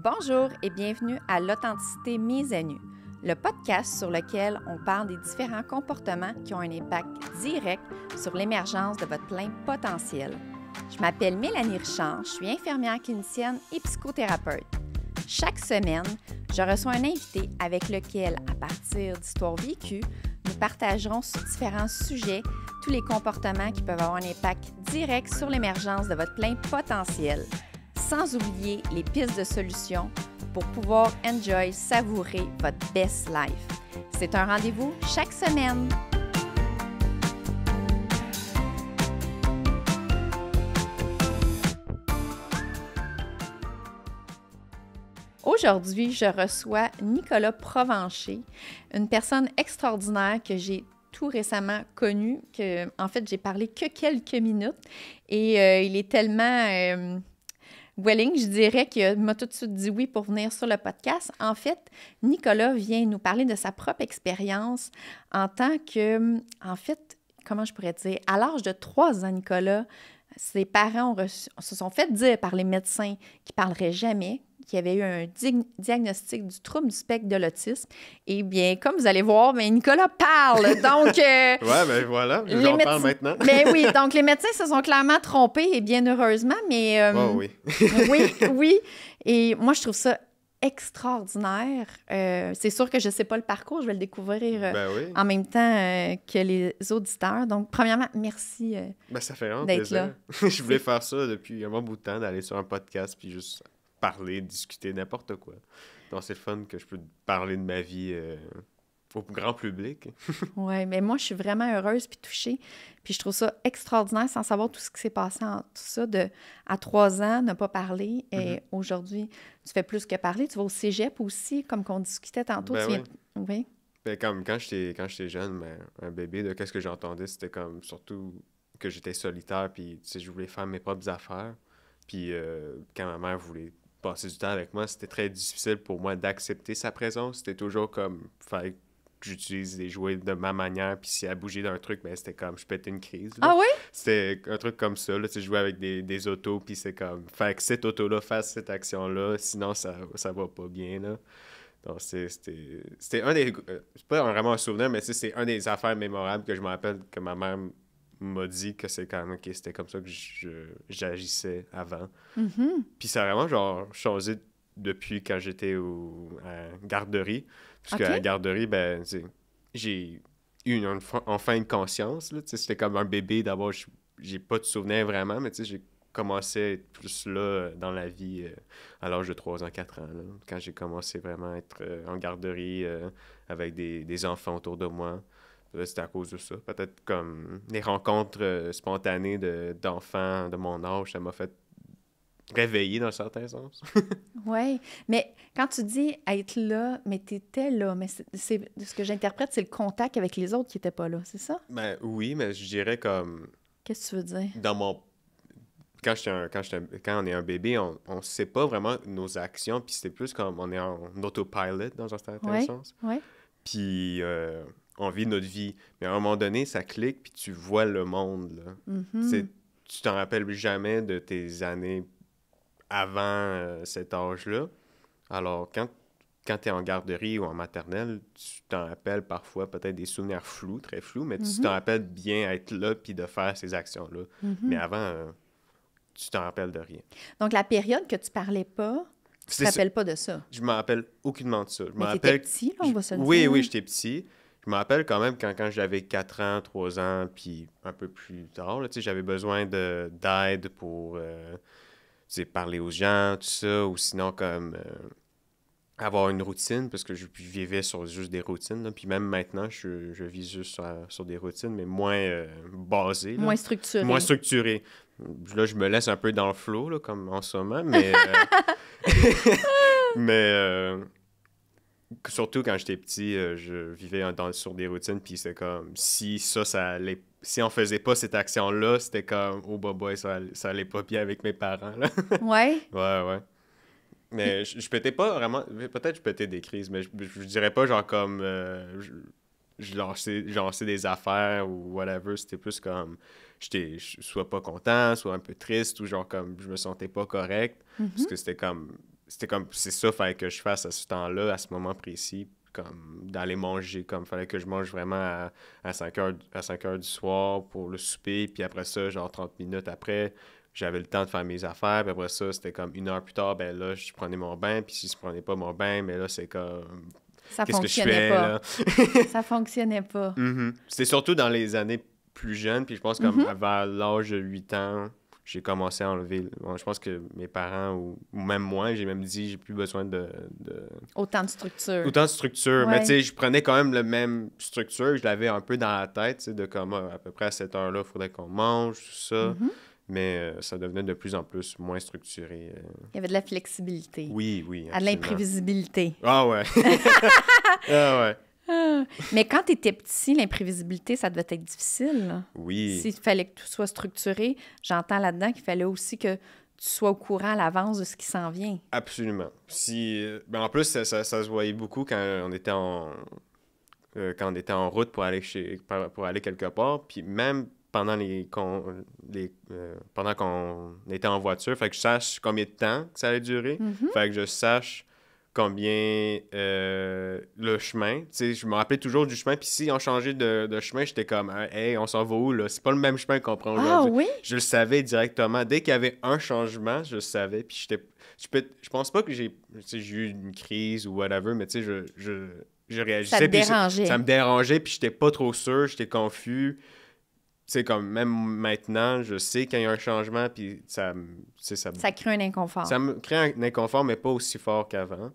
Bonjour et bienvenue à l'Authenticité mise à nu, le podcast sur lequel on parle des différents comportements qui ont un impact direct sur l'émergence de votre plein potentiel. Je m'appelle Mélanie Richard, je suis infirmière clinicienne et psychothérapeute. Chaque semaine, je reçois un invité avec lequel, à partir d'histoires vécues, nous partagerons sur différents sujets tous les comportements qui peuvent avoir un impact direct sur l'émergence de votre plein potentiel, sans oublier les pistes de solutions pour pouvoir savourer votre best life. C'est un rendez-vous chaque semaine. Aujourd'hui, je reçois Nicolas Provencher, une personne extraordinaire que j'ai tout récemment connu, que en fait, j'ai parlé que quelques minutes et il est tellement willing, je dirais, qu'il m'a tout de suite dit oui pour venir sur le podcast. En fait, Nicolas vient nous parler de sa propre expérience en tant que, en fait, comment je pourrais dire, à l'âge de 3 ans, Nicolas, ses parents se sont fait dire par les médecins qu'ils ne parleraient jamais, qu'il y avait eu un diagnostic du trouble du spectre de l'autisme. Et bien, comme vous allez voir, bien, Nicolas parle. Donc, ouais, ben voilà, j'en parle maintenant. Mais oui, donc les médecins se sont clairement trompés, et bien heureusement, mais... oh oui. oui. Et moi, je trouve ça extraordinaire. C'est sûr que je ne sais pas le parcours, je vais le découvrir en même temps que les auditeurs. Donc, premièrement, merci ça fait vraiment d'être plaisir. là. Je voulais faire ça depuis un bon bout de temps, d'aller sur un podcast puis juste parler, discuter, n'importe quoi. Donc, c'est le fun que je peux parler de ma vie au grand public. Oui, mais moi, je suis vraiment heureuse puis touchée. Puis je trouve ça extraordinaire sans savoir tout ce qui s'est passé en tout ça. À 3 ans, ne pas parler. Et aujourd'hui, tu fais plus que parler. Tu vas au cégep aussi, comme qu'on discutait tantôt. Oui. Ben, comme quand j'étais jeune, un bébé, de qu'est-ce que j'entendais, c'était comme surtout que j'étais solitaire puis je voulais faire mes propres affaires. Puis quand ma mère voulait passer du temps avec moi, c'était très difficile pour moi d'accepter sa présence. C'était toujours comme, fallait que j'utilise les jouets de ma manière, puis si elle bougeait d'un truc, ben c'était comme, je pétais une crise. Là. Ah oui? C'était un truc comme ça, là, tu sais, je jouais avec des autos, puis c'est comme, fait que cette auto-là fasse cette action-là, sinon ça va pas bien, là. Donc c'était un des... c'est pas vraiment un souvenir, mais c'est un des affaires mémorables que je me rappelle que ma mère m'a dit que c'est quand même, OK, c'était comme ça que j'agissais avant. Mm-hmm. Puis ça a vraiment, genre, changé depuis quand j'étais à garderie. Puisque à la garderie, ben, j'ai eu enfin une conscience, là. C'était comme un bébé, d'abord, j'ai pas de souvenirs vraiment, mais j'ai commencé à être plus là dans la vie à l'âge de 3 ans, 4 ans, là, quand j'ai commencé vraiment à être en garderie avec des enfants autour de moi. C'était à cause de ça. Peut-être comme les rencontres spontanées d'enfants de mon âge, ça m'a fait réveiller dans un certain sens. Oui, mais quand tu dis être là, mais tu étais là, mais c'est ce que j'interprète, c'est le contact avec les autres qui n'étaient pas là, c'est ça? Ben oui, mais je dirais comme... Qu'est-ce que tu veux dire? Dans mon... Quand on est un bébé, on ne sait pas vraiment nos actions, puis c'est plus comme on est en autopilot dans un certain sens. Oui. Puis on vit notre vie. Mais à un moment donné, ça clique, puis tu vois le monde, là. Mm-hmm. Tu t'en rappelles jamais de tes années avant cet âge-là. Alors, quand tu es en garderie ou en maternelle, tu t'en rappelles parfois peut-être des souvenirs flous, très flous, mais tu t'en rappelles bien être là puis de faire ces actions-là. Mais avant, tu t'en rappelles de rien. Donc, la période que tu parlais pas, tu te rappelles pas de ça? Je me rappelle aucunement de ça. Mais t'étais petit, là, on va se le dire. Oui, j'étais petit. Je me rappelle quand même quand j'avais 4 ans, 3 ans, puis un peu plus tard, là, j'avais besoin d'aide pour parler aux gens, tout ça, ou sinon comme avoir une routine, parce que je vivais sur juste des routines. Là. Puis même maintenant, je vis juste sur des routines, mais moins basées. Là. Moins structurées. Moins structurées. Là, je me laisse un peu dans le flow, là, comme en ce moment, mais... mais surtout quand j'étais petit, je vivais sur des routines, puis c'est comme, si on faisait pas cette action-là, c'était comme, oh boy, ça allait pas bien avec mes parents, là. Ouais? Ouais. Mais je pétais pas vraiment, peut-être je pétais des crises, mais je dirais pas genre comme, je lançais des affaires ou whatever, c'était plus comme, j'étais soit pas content, soit un peu triste, ou genre comme, je me sentais pas correct, parce que c'était comme... c'était comme, c'est ça, fallait que je fasse à ce temps-là, à ce moment précis, comme d'aller manger, comme fallait que je mange vraiment à 5 heures du soir pour le souper, puis après ça, genre 30 minutes après, j'avais le temps de faire mes affaires, puis après ça, c'était comme 1 heure plus tard, ben là, je prenais mon bain, puis si je prenais pas mon bain, mais là, c'est comme, Ça qu'est-ce que je fonctionnait fais, pas. là? Ça fonctionnait pas. C'était surtout dans les années plus jeunes, puis je pense comme vers l'âge de 8 ans, j'ai commencé à enlever. Bon, je pense que mes parents, ou même moi, j'ai même dit, j'ai plus besoin de... Autant de structure. Autant de structure. Ouais. Mais tu sais, je prenais quand même la même structure, je l'avais un peu dans la tête, tu sais, de comme à peu près à cette heure-là, il faudrait qu'on mange, tout ça. Mais ça devenait de plus en plus moins structuré. Il y avait de la flexibilité. Oui, oui. À de l'imprévisibilité. Ah ouais. Ah ouais. Mais quand tu étais petit, l'imprévisibilité, ça devait être difficile. Là. Oui. S'il fallait que tout soit structuré, j'entends là-dedans qu'il fallait aussi que tu sois au courant à l'avance de ce qui s'en vient. Absolument. Ben en plus, ça se voyait beaucoup quand on était en route pour aller quelque part. Puis même pendant pendant qu'on était en voiture, fait que je sache combien de temps que ça allait durer. Fait que je sache combien le chemin. Tu sais, je me rappelais toujours du chemin. Puis si on changeait de chemin, j'étais comme « Hey, on s'en va où, là? C'est pas le même chemin qu'on prend aujourd'hui. » Ah oui? Je le savais directement. Dès qu'il y avait un changement, je le savais. Puis je pense pas que j'ai eu une crise ou whatever, mais tu sais, je réagissais. Ça te puis dérangeait. Ça me dérangeait, puis j'étais pas trop sûr, j'étais confus. Tu sais, comme même maintenant, je sais qu'il y a un changement, puis ça crée un inconfort. Ça me crée un inconfort, mais pas aussi fort qu'avant.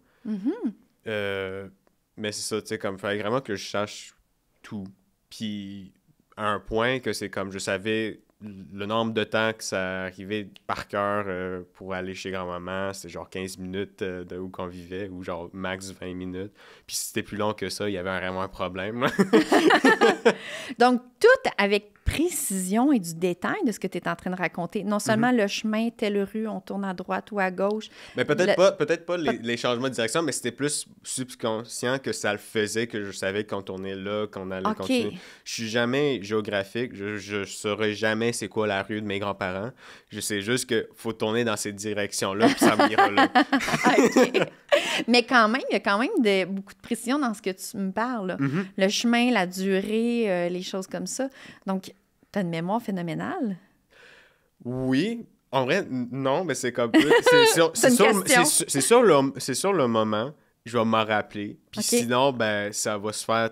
Mais c'est ça, tu sais, comme, il fallait vraiment que je sache tout. Puis, à un point que c'est comme, je savais le nombre de temps que ça arrivait par cœur pour aller chez grand-maman, c'était genre 15 minutes de où qu'on vivait, ou genre max 20 minutes. Puis si c'était plus long que ça, il y avait vraiment un problème. Donc, tout avec précision et du détail de ce que tu es en train de raconter. Non seulement le chemin, telle rue, on tourne à droite ou à gauche. Mais peut-être pas les changements de direction, mais c'était plus subconscient que ça le faisait, que je savais qu'on tournait là, qu'on allait continuer. Je suis jamais géographique, je saurais jamais c'est quoi la rue de mes grands-parents. Je sais juste qu'il faut tourner dans cette direction-là, puis ça m'ira là. OK. Mais quand même, il y a quand même beaucoup de précision dans ce que tu me parles. Là. Le chemin, la durée, les choses comme ça. Donc, tu as une mémoire phénoménale. Oui. En vrai, non, mais c'est comme... C'est sur le moment, je vais m'en rappeler. Puis sinon, ben, ça va se faire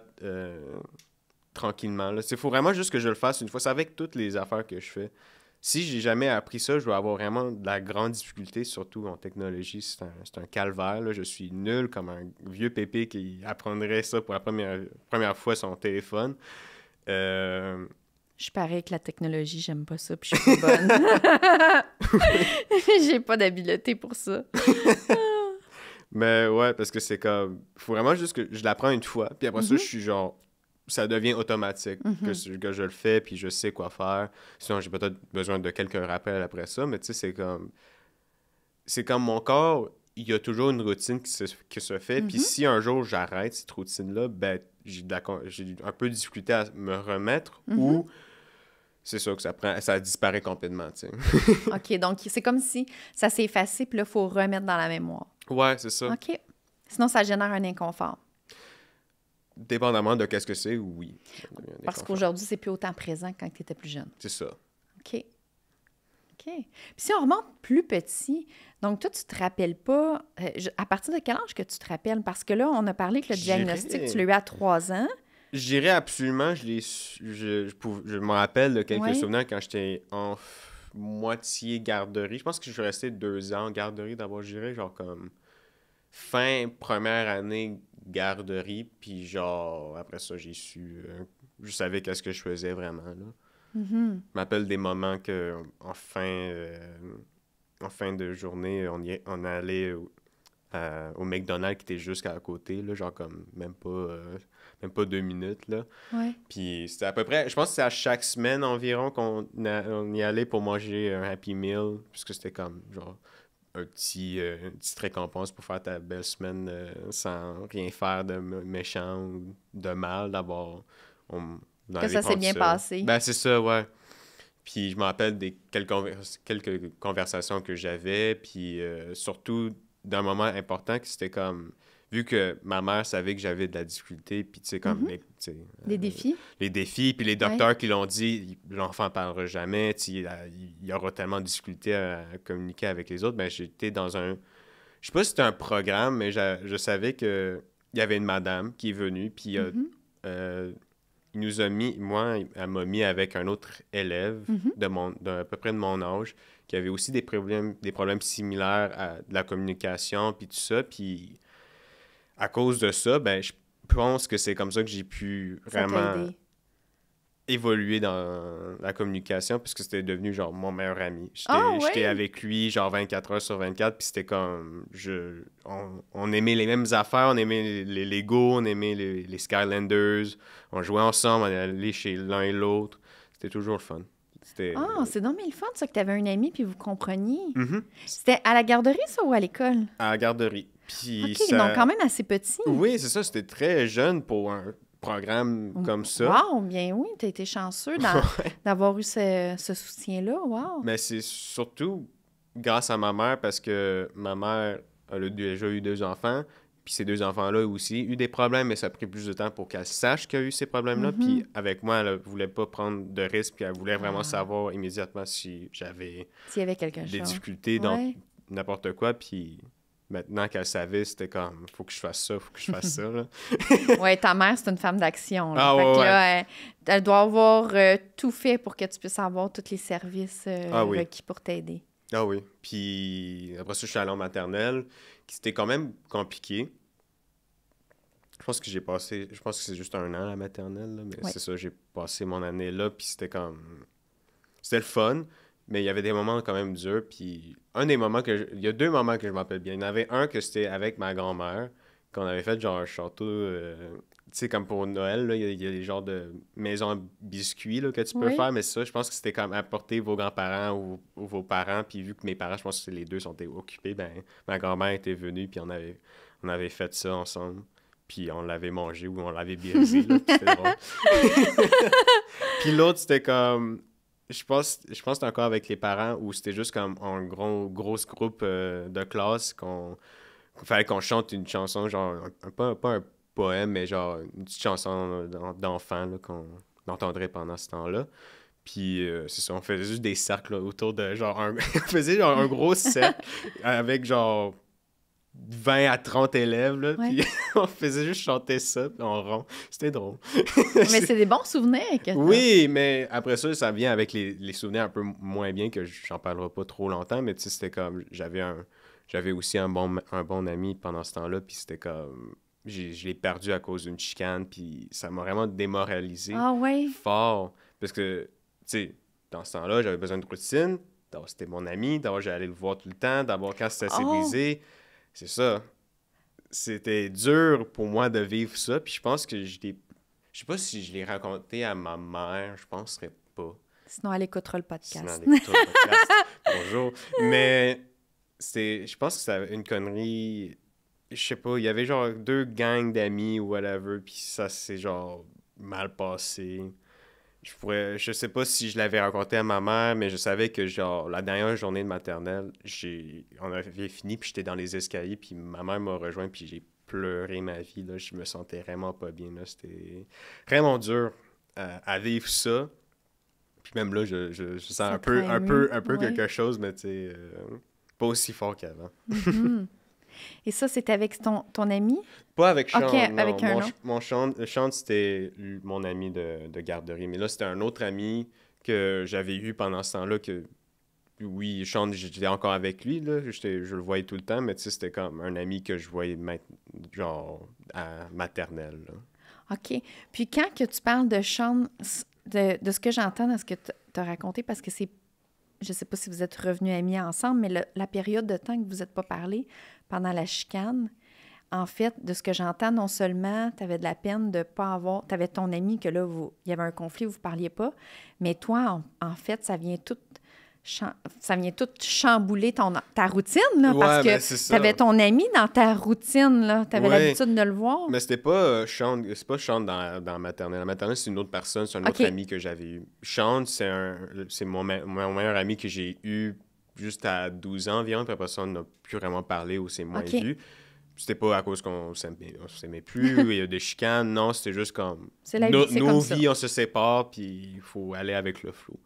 tranquillement. Il faut vraiment juste que je le fasse une fois. C'est avec toutes les affaires que je fais. Si j'ai jamais appris ça, je vais avoir vraiment de la grande difficulté, surtout en technologie. C'est un calvaire. Là. Je suis nul comme un vieux pépé qui apprendrait ça pour la première fois son téléphone. Je suis pareil avec la technologie, j'aime pas ça, puis je suis pas bonne. J'ai pas d'habileté pour ça. Mais ouais, parce que c'est comme... faut vraiment juste que je l'apprends une fois, puis après ça, je suis genre... ça devient automatique que je le fais, puis je sais quoi faire. Sinon, j'ai peut-être besoin de quelques rappels après ça, mais tu sais, c'est comme mon corps, il y a toujours une routine qui se fait, puis si un jour j'arrête cette routine-là, ben, j'ai un peu de difficulté à me remettre, ou c'est ça que ça disparaît complètement, tu sais. OK, donc c'est comme si ça s'est effacé, puis là, il faut remettre dans la mémoire. Ouais, c'est ça. OK. Sinon, ça génère un inconfort. Dépendamment de qu'est-ce que c'est, oui. Parce qu'aujourd'hui, c'est plus autant présent que quand tu étais plus jeune. C'est ça. OK. OK. Puis si on remonte plus petit, donc toi, tu te rappelles pas... à partir de quel âge que tu te rappelles? Parce que là, on a parlé que le diagnostic, tu l'as eu à 3 ans. Je dirais absolument, je me rappelle de quelques souvenirs quand j'étais en moitié garderie. Je pense que je suis resté 2 ans en garderie d'abord, je dirais, genre comme fin première année garderie, puis genre, après ça, j'ai su... je savais qu'est-ce que je faisais vraiment, là. Je m'appelle des moments que, en fin de journée, on allait au McDonald's qui était juste à côté, là, genre comme même pas 2 minutes, là. Ouais. Puis c'était à peu près... je pense que c'est à chaque semaine environ qu'on y allait pour manger un Happy Meal, puisque c'était comme, genre... une petite récompense pour faire ta belle semaine sans rien faire de méchant ou de mal. D'abord, que ça s'est bien passé. Ben, c'est ça, ouais. Puis je me rappelle quelques conversations que j'avais, puis surtout d'un moment important que c'était comme... Vu que ma mère savait que j'avais de la difficulté, puis tu sais, comme... Des défis? Les défis, puis les docteurs qui l'ont dit, l'enfant parlera jamais, tu sais, il aura tellement de difficultés à communiquer avec les autres. Ben, j'étais dans un... Je sais pas si c'était un programme, mais je savais que il y avait une madame qui est venue, puis il nous a mis, moi, elle m'a mis avec un autre élève à peu près de mon âge, qui avait aussi des problèmes similaires à de la communication, puis tout ça, puis à cause de ça, ben, je pense que c'est comme ça que j'ai pu vraiment évoluer dans la communication, puisque c'était devenu, genre, mon meilleur ami. J'étais avec lui, genre, 24 heures sur 24, puis c'était comme... On aimait les mêmes affaires, on aimait les Lego, on aimait les Skylanders, on jouait ensemble, on allait chez l'un et l'autre. C'était toujours le fun. C'est donc le fun, ça, que tu avais un ami, puis vous compreniez. Mm-hmm. C'était à la garderie, ça, ou à l'école? À la garderie. Puis donc quand même assez petit. Oui, c'est ça, c'était très jeune pour un programme comme ça. Wow, bien oui, t'as été chanceux d'avoir eu ce soutien-là, wow. Mais c'est surtout grâce à ma mère, parce que ma mère elle a déjà eu 2 enfants, puis ces 2 enfants-là ont aussi eu des problèmes, mais ça a pris plus de temps pour qu'elle sache qu'il y a eu ces problèmes-là, puis avec moi, elle voulait pas prendre de risques, puis elle voulait vraiment savoir immédiatement si j'avais s'il y avait quelque des chose. difficultés dans n'importe quoi, puis... Maintenant qu'elle savait, c'était comme, faut que je fasse ça, faut que je fasse ça, là. Oui, ta mère, c'est une femme d'action. Ah, fait que ouais. là, elle doit avoir tout fait pour que tu puisses avoir tous les services requis pour t'aider. Ah oui. Puis après ça, je suis allé en maternelle, qui c'était quand même compliqué. Je pense que c'est juste 1 an, la maternelle, là, mais c'est ça, j'ai passé mon année là, puis c'était comme... C'était le fun, mais il y avait des moments quand même durs, puis il y a 2 moments que je m'appelle bien. Il y en avait un que c'était avec ma grand-mère, qu'on avait fait genre un château, tu sais, comme pour Noël, là, il y a des genres de maisons à biscuits là, que tu peux faire, mais ça, je pense que c'était comme apporter vos grands-parents ou vos parents, puis vu que mes parents, je pense que les 2 sont occupés, ben ma grand-mère était venue, puis on avait fait ça ensemble, puis on l'avait mangé ou on l'avait brisé, là, puis c'était drôle. Puis l'autre, c'était comme... Je pense que c'était encore avec les parents où c'était juste comme un gros groupe de classe qu'il fallait qu'on chante une chanson, genre, pas un poème, mais genre une petite chanson d'enfant là, qu'on entendrait pendant ce temps-là. Puis c'est ça, on faisait juste des cercles là, autour de genre on faisait genre un gros cercle avec genre 20 à 30 élèves, là, puis on faisait juste chanter ça en rond. C'était drôle. Mais c'est des bons souvenirs que t'as. Oui, mais après ça vient avec les souvenirs un peu moins bien, que j'en parlerai pas trop longtemps, mais tu sais, c'était comme... J'avais aussi un bon ami pendant ce temps-là, puis c'était comme... Je l'ai perdu à cause d'une chicane, puis ça m'a vraiment démoralisé fort, parce que, tu sais, dans ce temps-là, j'avais besoin de routine, d'abord c'était mon ami, d'abord j'allais le voir tout le temps, d'abord quand c'était assez brisé... C'est ça. C'était dur pour moi de vivre ça. Puis je pense que je sais pas si je l'ai raconté à ma mère. Je penserais pas. Sinon, elle écoutera le podcast. Bonjour. Mais je pense que c'était une connerie. Je sais pas. Il y avait genre 2 gangs d'amis ou whatever. Puis ça s'est genre mal passé. Je sais pas si je l'avais raconté à ma mère, mais je savais que, genre, la dernière journée de maternelle, on avait fini, puis j'étais dans les escaliers, puis ma mère m'a rejoint, puis j'ai pleuré ma vie, là. Je me sentais vraiment pas bien, là. C'était vraiment dur à vivre ça. Puis même là, je sens un peu quelque chose, mais tu sais, pas aussi fort qu'avant. Et ça, c'était avec ton ami? Pas avec Sean, okay, non. Avec un autre. Sean, c'était mon ami de garderie. Mais là, c'était un autre ami que j'avais eu pendant ce temps-là que... Oui, Sean, j'étais encore avec lui, là. Je le voyais tout le temps, mais tu sais, c'était comme un ami que je voyais genre à maternelle, là. OK. Puis quand que tu parles de Sean, de ce que j'entends dans ce que tu as raconté, parce que c'est... Je sais pas si vous êtes revenus amis ensemble, mais la période de temps que vous n'êtes pas parlé pendant la chicane, en fait, de ce que j'entends, non seulement tu avais de la peine de ne pas avoir... Tu avais ton ami que là, il y avait un conflit, vous ne parliez pas, mais toi, en fait, ça vient tout chambouler ta routine, là, parce que tu avais ton ami dans ta routine, là. Tu avais l'habitude de le voir. Mais c'était pas Sean dans la maternelle. La maternelle, c'est une autre personne, c'est un autre ami que j'avais eu. Sean, c'est mon meilleur ami que j'ai eu juste à 12 ans environ, puis après ça, on n'a plus vraiment parlé ou c'est moins vu. C'était pas à cause qu'on s'aimait plus, il y a des chicanes, non, c'était juste comme... C'est la vie, c'est nos comme vies, ça. on se sépare, puis il faut aller avec le flow.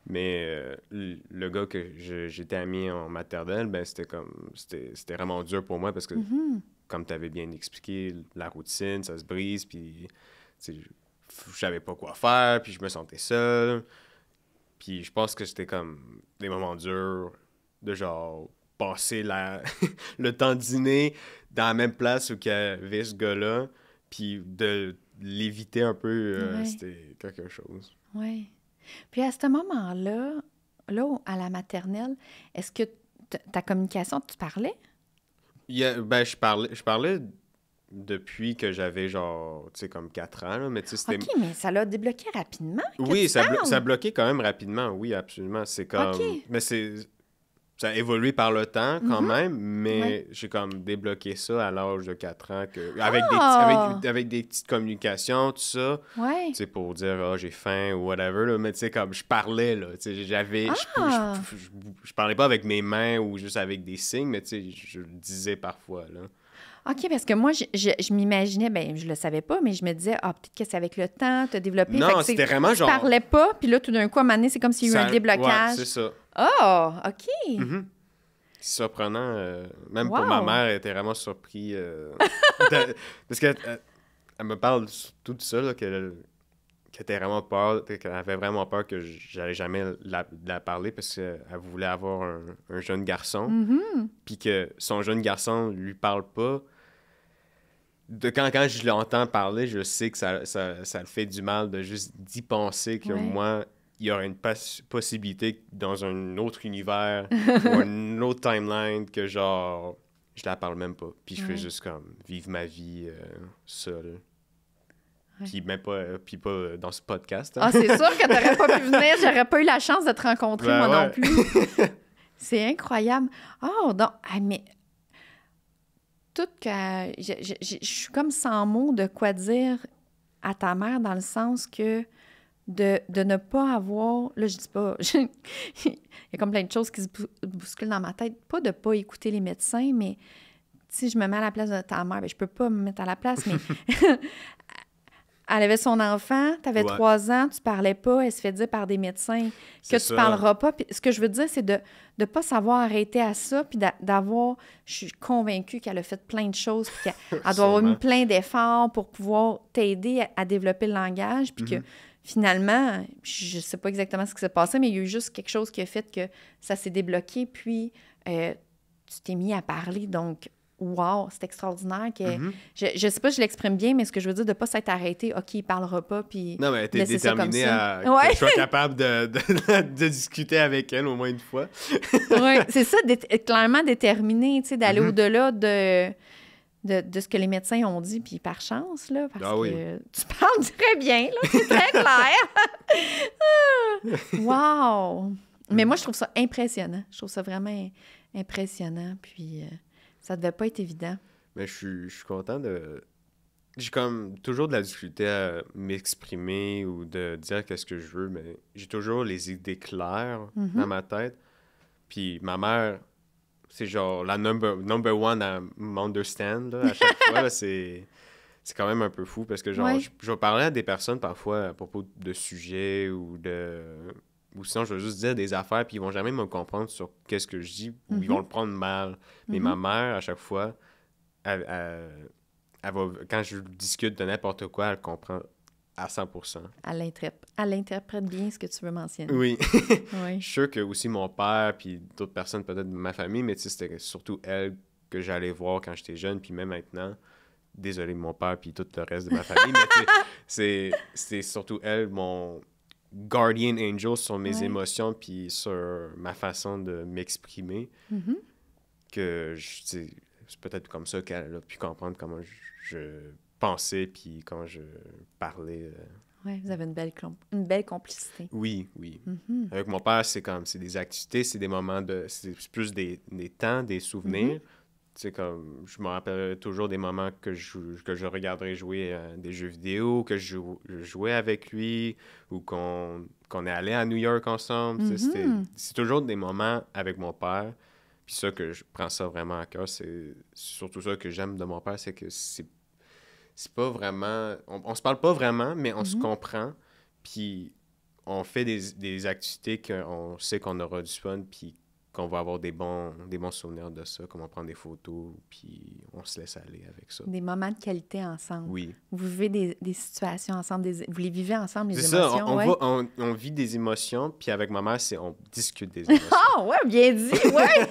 Mais le gars que j'étais ami en maternelle, ben c'était vraiment dur pour moi parce que, comme tu avais bien expliqué, la routine, ça se brise, puis je savais pas quoi faire, puis je me sentais seul. Puis je pense que c'était comme des moments durs de genre passer le temps de dîner dans la même place où il y avait ce gars-là, puis de l'éviter un peu, c'était quelque chose. Oui. Puis à ce moment-là, à la maternelle, est-ce que ta communication, tu parlais? Ben, je parlais depuis que j'avais genre, tu sais, comme 4 ans, là, mais tu sais, c'était... OK, mais ça l'a débloqué rapidement que Oui, tu parles. ça bloquait quand même rapidement, oui, absolument. C'est comme... OK. Mais ça a évolué par le temps quand même, mais j'ai comme débloqué ça à l'âge de 4 ans, avec des petites communications, tout ça. Ouais. Tu sais, pour dire, j'ai faim ou whatever, là, mais tu sais, comme je parlais, là, tu sais, je parlais pas avec mes mains ou juste avec des signes, mais tu sais, je le disais parfois, là. OK, parce que moi, je m'imaginais, ben je le savais pas, mais je me disais, peut-être que c'est avec le temps, tu as développé. Non, c'était vraiment genre... Tu parlais pas, puis là, tout d'un coup, à un moment donné, c'est comme s'il y a eu un déblocage. Ouais, c'est ça. Oh, OK. Mm-hmm. C'est surprenant. Même pour ma mère, elle était vraiment surprise. Parce qu'elle elle me parle tout de ça, là, qu'elle était vraiment peur, qu'elle avait vraiment peur que j'allais jamais la parler parce qu'elle voulait avoir un jeune garçon. Puis que son jeune garçon lui parle pas. Quand je l'entends parler, je sais que ça le fait du mal de juste d'y penser que moi, il y aurait une possibilité dans un autre univers ou une autre timeline que genre, je la parle même pas. Puis je fais juste comme vivre ma vie seule. Puis même pas, dans ce podcast. Hein. Ah, c'est sûr que t'aurais pas pu venir, j'aurais pas eu la chance de te rencontrer, moi non plus. C'est incroyable. Oh, donc, mais... Tout que... Je suis comme sans mots de quoi dire à ta mère dans le sens que de ne pas avoir... Là, je dis pas... Il y a comme plein de choses qui se bousculent dans ma tête. Pas de ne pas écouter les médecins, mais si je me mets à la place de ta mère, bien, je peux pas me mettre à la place, mais... Elle avait son enfant, tu avais 3 ans, tu parlais pas, elle se fait dire par des médecins que tu parleras pas. Puis ce que je veux dire, c'est de ne pas savoir arrêter à ça, puis d'avoir... Je suis convaincue qu'elle a fait plein de choses, puis qu'elle doit avoir mis plein d'efforts pour pouvoir t'aider à développer le langage, puis que finalement, je sais pas exactement ce qui s'est passé, mais il y a eu juste quelque chose qui a fait que ça s'est débloqué, puis tu t'es mis à parler, donc... Wow, c'est extraordinaire. Que je sais pas si je l'exprime bien, mais ce que je veux dire, de ne pas s'être arrêté, OK, il parlera pas, puis non, mais elle était déterminée à que je sois capable de discuter avec elle au moins une fois. Oui, c'est ça, clairement déterminé, tu sais, d'aller au-delà de ce que les médecins ont dit, puis par chance, là, parce que tu parles très bien, là, c'est très clair. Wow! Mais moi, je trouve ça impressionnant. Je trouve ça vraiment impressionnant, puis... Ça devait pas être évident. Mais je suis content de... J'ai comme toujours de la difficulté à m'exprimer ou de dire qu'est-ce que je veux, mais j'ai toujours les idées claires dans ma tête. Puis ma mère, c'est genre la number one à m'understand, là, à chaque fois. Là, c'est quand même un peu fou parce que genre, je vais parler à des personnes parfois à propos de sujets ou sinon, je vais juste dire des affaires, puis ils vont jamais me comprendre sur qu'est-ce que je dis, ou ils vont le prendre mal. Mais ma mère, à chaque fois, elle va, quand je discute de n'importe quoi, elle comprend à 100%. Elle interprète bien ce que tu veux mentionner. Oui. Je suis sûr que aussi mon père, puis d'autres personnes peut-être de ma famille, mais tu sais, c'était surtout elle que j'allais voir quand j'étais jeune, puis même maintenant. Désolé, mon père, puis tout le reste de ma famille, mais tu sais, c'est surtout elle, mon... guardian angel sur mes émotions puis sur ma façon de m'exprimer que c'est peut-être comme ça qu'elle a pu comprendre comment je pensais puis quand je parlais. Oui, vous avez une belle complicité. Oui. Avec mon père, c'est des activités, c'est des moments c'est plus des temps, des souvenirs. sais, comme, je me rappelle toujours des moments que je regarderais jouer à des jeux vidéo, que je jouais avec lui, ou qu'on est allé à New York ensemble. Tu sais, c'est toujours des moments avec mon père. Puis ça, que je prends ça vraiment à cœur, c'est surtout ça que j'aime de mon père, c'est que c'est pas vraiment... On se parle pas vraiment, mais on se comprend. Puis on fait des activités qu'on sait qu'on aura du fun, puis qu'on va avoir des bons souvenirs de ça, comme on prend des photos, puis on se laisse aller avec ça. Des moments de qualité ensemble. Oui. Vous vivez des situations ensemble, vous les vivez ensemble, les c'est émotions, ça, on vit des émotions, puis avec ma mère, on discute des émotions. Ah, ouais, bien dit, ouais!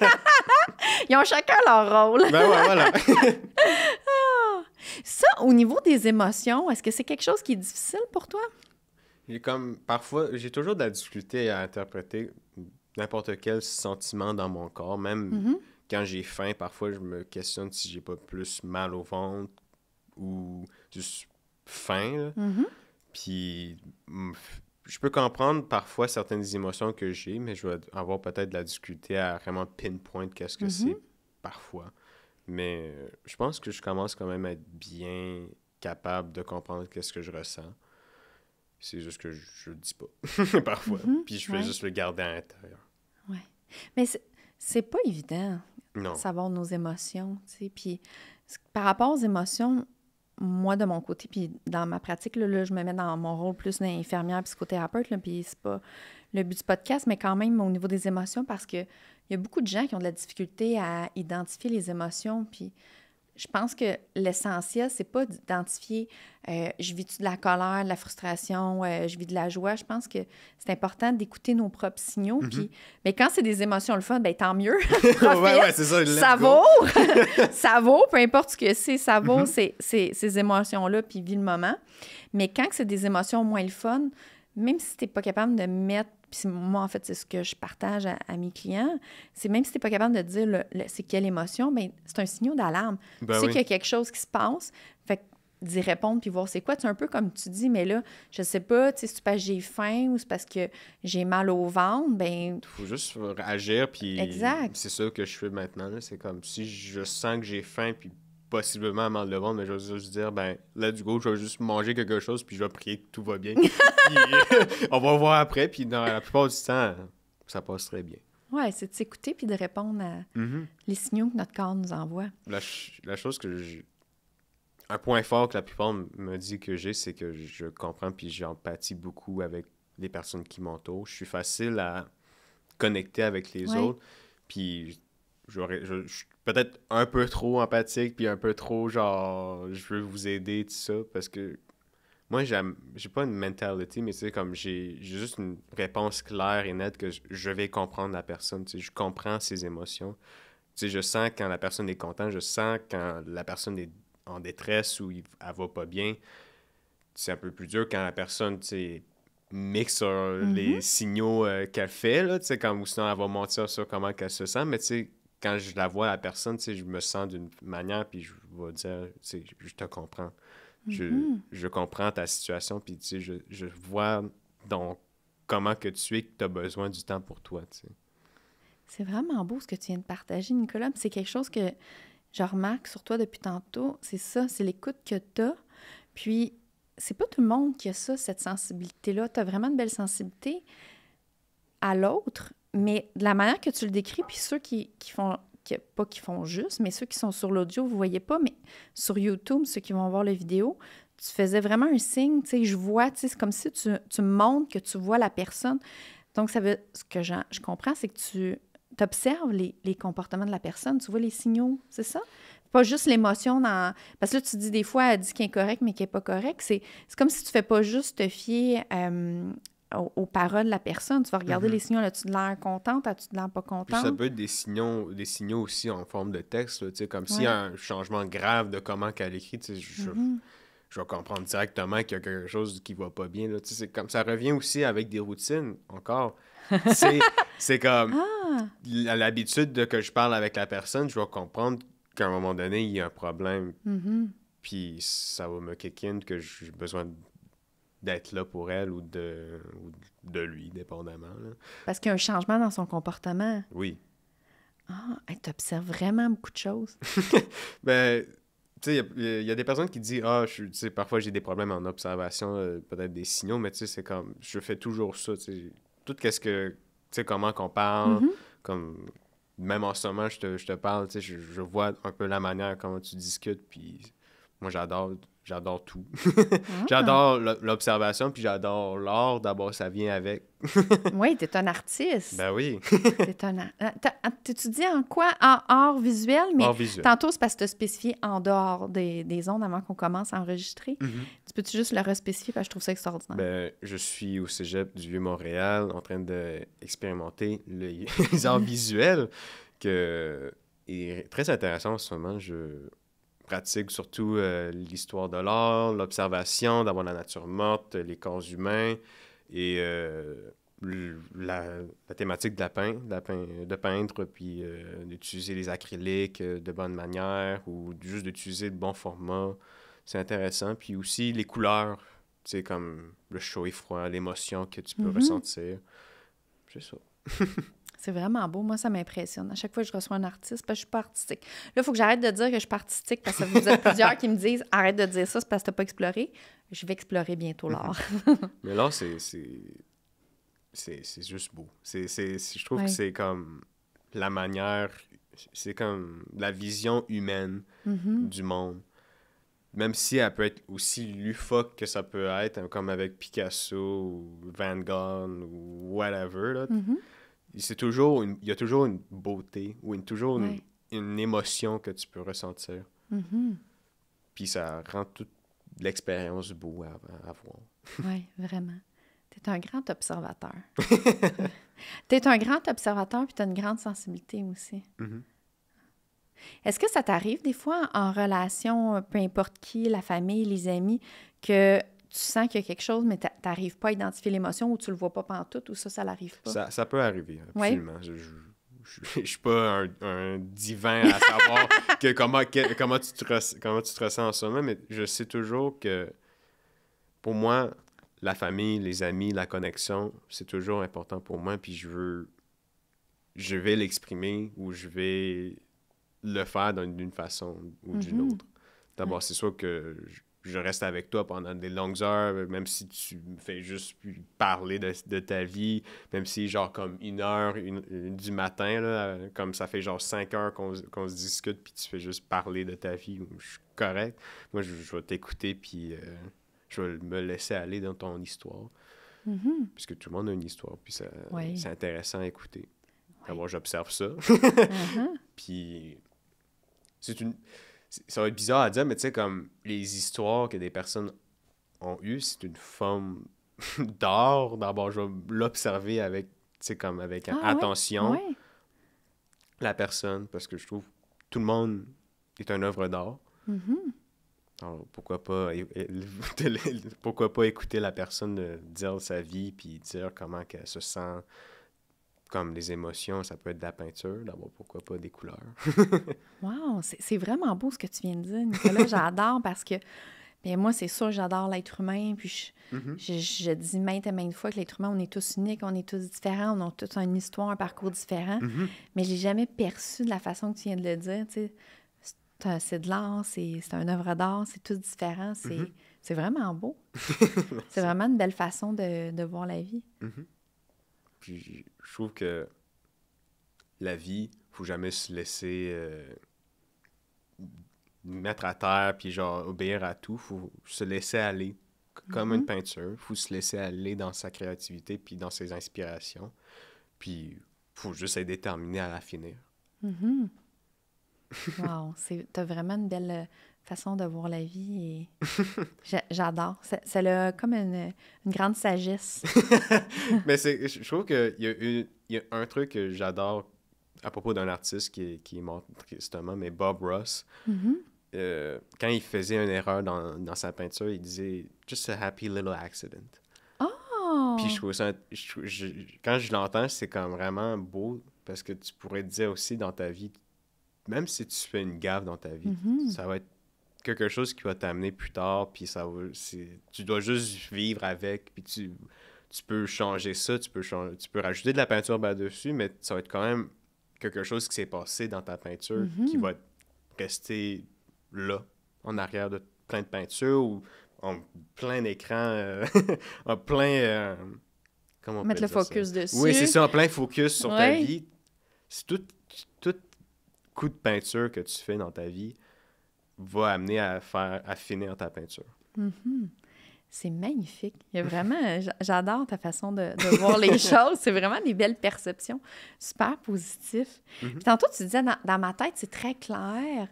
Ils ont chacun leur rôle. Ben ouais, voilà. Ça, au niveau des émotions, est-ce que c'est quelque chose qui est difficile pour toi? Parfois, j'ai toujours de la difficulté à interpréter n'importe quel sentiment dans mon corps. Même quand j'ai faim, parfois, je me questionne si j'ai pas plus mal au ventre ou juste faim. Puis, je peux comprendre parfois certaines émotions que j'ai, mais je vais avoir peut-être de la difficulté à vraiment pinpoint qu'est-ce que c'est parfois. Mais je pense que je commence quand même à être bien capable de comprendre qu'est-ce que je ressens. C'est juste que je le dis pas, parfois. Puis je fais juste le garder à l'intérieur. Oui. Mais c'est pas évident, non. Savoir nos émotions, tu sais. Puis par rapport aux émotions, moi, de mon côté, puis dans ma pratique, là, je me mets dans mon rôle plus d'infirmière, psychothérapeute, là, puis c'est pas le but du podcast, mais quand même au niveau des émotions, parce que il y a beaucoup de gens qui ont de la difficulté à identifier les émotions, puis je pense que l'essentiel, c'est pas d'identifier je vis-tu de la colère, de la frustration, je vis de la joie. Je pense que c'est important d'écouter nos propres signaux. Puis, mais quand c'est des émotions le fun, ben tant mieux. ouais, c'est ça. Ça vaut. Ça vaut, peu importe ce que c'est, ça vaut ces émotions-là, puis vis le moment. Mais quand c'est des émotions moins le fun, même si tu n'es pas capable de mettre, puis moi, en fait, c'est ce que je partage à mes clients, c'est même si tu n'es pas capable de dire c'est quelle émotion, bien, c'est un signal d'alarme. Tu sais qu'il y a quelque chose qui se passe, fait que d'y répondre puis voir c'est quoi. C'est un peu comme tu dis, mais là, je sais pas, tu sais, c'est parce que j'ai faim ou c'est parce que j'ai mal au ventre, bien... Il faut juste agir, puis exact. C'est ça que je fais maintenant. Là. C'est comme si je sens que j'ai faim, puis possiblement mal de ventre, mais je vais juste dire, ben, let's go, je vais juste manger quelque chose, puis je vais prier que tout va bien. Puis, on va voir après, puis dans la plupart du temps, ça passe très bien. Ouais, c'est de s'écouter puis de répondre à les signaux que notre corps nous envoie. La chose que un point fort que la plupart me dit que j'ai, c'est que je comprends puis j'empathie beaucoup avec les personnes qui m'entourent. Je suis facile à connecter avec les autres, puis je suis peut-être un peu trop empathique, puis un peu trop, genre, je veux vous aider, tout ça, parce que moi, j'ai pas une mentality, mais tu sais, comme j'ai juste une réponse claire et nette que je vais comprendre la personne, tu sais, je comprends ses émotions. Tu sais, je sens quand la personne est contente, je sens quand la personne est en détresse ou elle va pas bien. C'est un peu plus dur quand la personne, tu sais, mixe sur les signaux qu'elle fait, là, tu sais, comme, ou sinon elle va mentir sur comment qu'elle se sent, mais tu sais, quand je la vois, la personne, tu sais, je me sens d'une manière, puis je vais dire, tu sais, je te comprends. Je comprends ta situation, puis tu sais, je vois donc comment que tu es, que tu as besoin du temps pour toi, tu sais. C'est vraiment beau ce que tu viens de partager, Nicolas. C'est quelque chose que je remarque sur toi depuis tantôt. C'est ça, c'est l'écoute que tu as. Puis, c'est pas tout le monde qui a ça, cette sensibilité-là. Tu as vraiment une belle sensibilité à l'autre, mais de la manière que tu le décris, puis ceux qui font... pas qui font juste, mais ceux qui sont sur l'audio, vous ne voyez pas, mais sur YouTube, ceux qui vont voir la vidéo, tu faisais vraiment un signe, tu sais, je vois, tu sais, c'est comme si tu me montres que tu vois la personne. Donc, ça veut, ce que je comprends, c'est que tu observes les comportements de la personne, tu vois les signaux, c'est ça? Pas juste l'émotion dans... Parce que là, tu dis des fois, elle dit qu'elle est correcte, mais qu'elle n'est pas correcte. C'est comme si tu ne fais pas juste te fier aux paroles de la personne. Tu vas regarder les signaux. As-tu de l'air contente? As-tu de l'air pas contente? Puis ça peut être des signaux aussi en forme de texte, là, comme s'il y a un changement grave de comment qu'elle écrit, je vais comprendre directement qu'il y a quelque chose qui va pas bien. Là, c'est comme ça revient aussi avec des routines, encore. C'est comme l'habitude que je parle avec la personne, je vais comprendre qu'à un moment donné, il y a un problème. Puis ça va me kick in que j'ai besoin d'être là pour elle ou de lui, dépendamment. Là. Parce qu'il y a un changement dans son comportement. Oui. Ah, hey, t'observes vraiment beaucoup de choses. Ben, tu sais, il y a des personnes qui disent, ah, tu sais, parfois j'ai des problèmes en observation, peut-être des signaux, mais tu sais, c'est comme, je fais toujours ça, tu sais. Tout qu'est-ce que, tu sais, comment qu'on parle, Mhm. comme, même en ce moment, je te parle, tu sais, je vois un peu la manière comment tu discutes, puis moi, j'adore tout. Ah, J'adore l'observation, puis j'adore l'art, d'abord, ça vient avec. oui, t'es un artiste. Ben oui, T'es un... T'étudies en quoi? En art visuel, mais art visuel. tantôt, c'est parce que tu as spécifié en dehors des ondes avant qu'on commence à enregistrer. Tu peux-tu juste le respécifier parce que je trouve ça extraordinaire? Ben, je suis au cégep du Vieux-Montréal en train d'expérimenter les arts visuels que est très intéressant en ce moment. Je pratique surtout l'histoire de l'art, l'observation, d'avoir la nature morte, les corps humains et la thématique de peindre, puis d'utiliser les acryliques de bonne manière ou juste d'utiliser de bons formats. C'est intéressant. Puis aussi les couleurs, tu sais, comme le chaud et froid, l'émotion que tu peux Mhm. ressentir. C'est ça. C'est vraiment beau. Moi, ça m'impressionne. À chaque fois que je reçois un artiste, parce que je suis pas artistique. Là, il faut que j'arrête de dire que je suis pas artistique parce que vous êtes plusieurs qui me disent arrête de dire ça, c'est parce que tu n'as pas exploré. Je vais explorer bientôt Mhm. l'art. Mais là, c'est juste beau. Je trouve que Oui. c'est comme la manière, c'est comme la vision humaine du monde. Même si elle peut être aussi loufoque que ça peut être, hein, comme avec Picasso ou Van Gogh ou whatever, là. Il y a toujours une beauté ou Oui. une émotion que tu peux ressentir. Puis ça rend toute l'expérience beau à voir. Oui, vraiment. Tu es un grand observateur. Tu es un grand observateur puis tu as une grande sensibilité aussi. Mhm. Est-ce que ça t'arrive des fois en relation, peu importe qui, la famille, les amis, que tu sens qu'il y a quelque chose, mais tu n'arrives pas à identifier l'émotion ou tu le vois pas pantoute ou ça l'arrive pas? Ça peut arriver, Oui. absolument. Je suis pas un divin à savoir comment tu te ressens en ce moment, mais je sais toujours que pour moi, la famille, les amis, la connexion, c'est toujours important pour moi, puis je vais l'exprimer ou je vais le faire d'une façon ou d'une Mhm. autre. D'abord, Ouais. c'est sûr que je reste avec toi pendant des longues heures, même si tu me fais juste parler de ta vie, même si genre comme du matin, là, comme ça fait genre 5 heures qu'on se discute, puis tu fais juste parler de ta vie, je suis correct. Moi, je vais t'écouter, puis je vais me laisser aller dans ton histoire, Mhm. puisque tout le monde a une histoire, puis Oui. c'est intéressant à écouter. Oui. D'abord, j'observe ça, Mhm. puis c'est une... Ça va être bizarre à dire, mais tu sais, comme les histoires que des personnes ont eues, c'est une forme d'art. D'abord, je vais l'observer avec, tu sais, comme avec Ah oui? attention, Oui. la personne, parce que je trouve que tout le monde est une œuvre d'art. Mhm. Alors, pourquoi pas écouter la personne dire sa vie, puis dire comment qu'elle se sent, comme les émotions, ça peut être de la peinture, d'abord, pourquoi pas des couleurs. Wow, c'est vraiment beau ce que tu viens de dire, Nicolas. J'adore parce que, bien, moi, c'est sûr, j'adore l'être humain. Puis Mhm, je dis maintes et maintes fois que l'être humain, on est tous uniques, on est tous différents, on a tous une histoire, un parcours différent. mhm. Mais je l'ai jamais perçu de la façon que tu viens de le dire. Tu sais. C'est de l'art, c'est une œuvre d'art, c'est tous différent. C'est vraiment beau. C'est Merci. vraiment une belle façon de voir la vie. Mhm. Puis je trouve que la vie, faut jamais se laisser mettre à terre puis genre obéir à tout. Faut se laisser aller comme une Mhm. peinture. Faut se laisser aller dans sa créativité puis dans ses inspirations. Puis faut juste être déterminé à la finir. Mhm. Wow, t'as vraiment une belle façon de voir la vie et j'adore. Ça a comme une grande sagesse. Mais je trouve qu'il il y a un truc que j'adore à propos d'un artiste qui est mort tristement, mais Bob Ross. Mhm. Quand il faisait une erreur dans sa peinture, il disait Just a happy little accident. Puis je Oh! trouve ça. Quand je l'entends, c'est comme vraiment beau parce que tu pourrais te dire aussi dans ta vie, même si tu fais une gaffe dans ta vie, Mhm. ça va être quelque chose qui va t'amener plus tard, puis tu dois juste vivre avec, puis tu peux changer ça, tu peux rajouter de la peinture dessus, mais ça va être quand même quelque chose qui s'est passé dans ta peinture qui va rester là, en arrière de plein de peintures ou en plein écran, en plein... comment on Mettre peut le dire focus ça? dessus. Oui, c'est ça, en plein focus sur ta Ouais. vie. C'est tout coup de peinture que tu fais dans ta vie va amener à finir ta peinture. C'est magnifique. Il y a vraiment... J'adore ta façon de voir les choses. C'est vraiment des belles perceptions. Super positif. Puis tantôt, tu disais, dans ma tête, c'est très clair.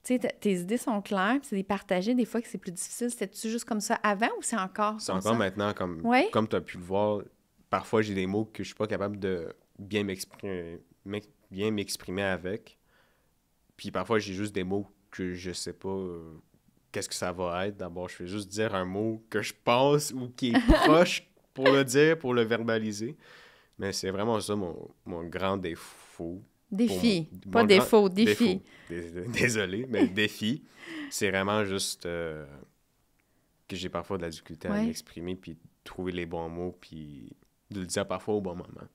Tu sais, tes idées sont claires, puis c'est des partagées, des fois que c'est plus difficile. C'était-tu juste comme ça avant ou c'est encore C'est comme encore ça? maintenant, comme tu as pu le voir, parfois j'ai des mots que je suis pas capable de bien m'exprimer avec. Puis parfois j'ai juste des mots que je sais pas qu'est-ce que ça va être. D'abord, je fais juste dire un mot que je pense ou qui est proche pour le dire, pour le verbaliser. Mais c'est vraiment ça mon grand défaut. Défi. Pas défaut, défi. Désolé, mais défi, c'est vraiment juste que j'ai parfois de la difficulté à m'exprimer, puis trouver les bons mots, puis de le dire parfois au bon moment.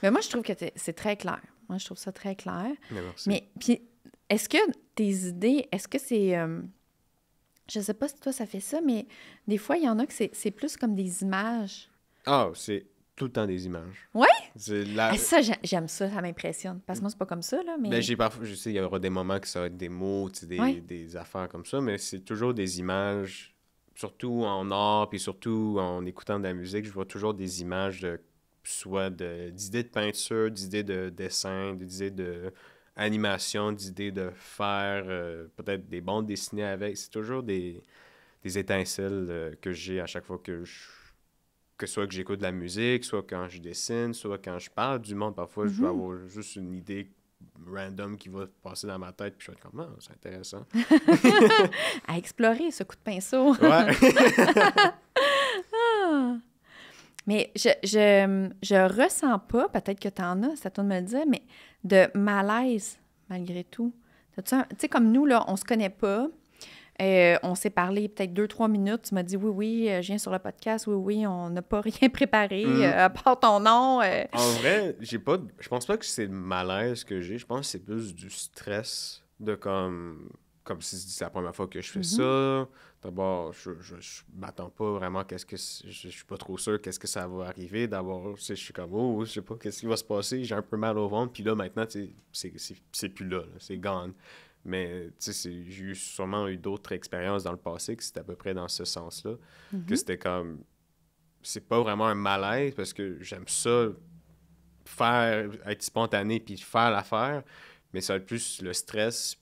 Mais moi, je trouve que c'est très clair. Moi, je trouve ça très clair. Merci. Mais puis, est-ce que tes idées, est-ce que c'est... je sais pas si toi, ça fait ça, mais des fois, il y en a que c'est plus comme des images. Ah, c'est tout le temps des images. Ouais? C'est Ça, j'aime ça, ça m'impressionne. Parce que moi, c'est pas comme ça, là, mais... Ben, je sais, il y aura des moments que ça va être des mots, tu sais, des affaires comme ça, mais c'est toujours des images, surtout en art, puis surtout en écoutant de la musique, je vois toujours des images d'idées de peinture, d'idées de dessin, d'idées d'animation, d'idées de faire peut-être des bandes dessinées avec. C'est toujours des étincelles que j'ai à chaque fois que soit que j'écoute de la musique, soit quand je dessine, soit quand je parle du monde. Parfois, je vais avoir juste une idée random qui va passer dans ma tête, puis je vais être comme, ah, c'est intéressant. À explorer, ce coup de pinceau. Ouais. Mais je ressens pas, peut-être que t'en as, c'est à toi de me le dire, mais de malaise, malgré tout. Tu sais, comme nous, là, on se connaît pas. On s'est parlé peut-être 2-3 minutes. Tu m'as dit oui, je viens sur le podcast. Oui, on n'a pas rien préparé, à part ton nom. En vrai, je pense pas que c'est le malaise que j'ai. Je pense que c'est plus du stress de comme si c'est la première fois que je fais ça. D'abord, je m'attends pas vraiment je suis pas trop sûr qu'est-ce que ça va arriver. D'abord, je suis comme, oh, je sais pas qu'est-ce qui va se passer. J'ai un peu mal au ventre. Puis là, maintenant, c'est plus là, c'est gone. Mais tu sais, j'ai sûrement eu d'autres expériences dans le passé que c'était à peu près dans ce sens-là. Que c'était comme... C'est pas vraiment un malaise parce que j'aime ça, être spontané puis faire l'affaire, mais ça va être plus le stress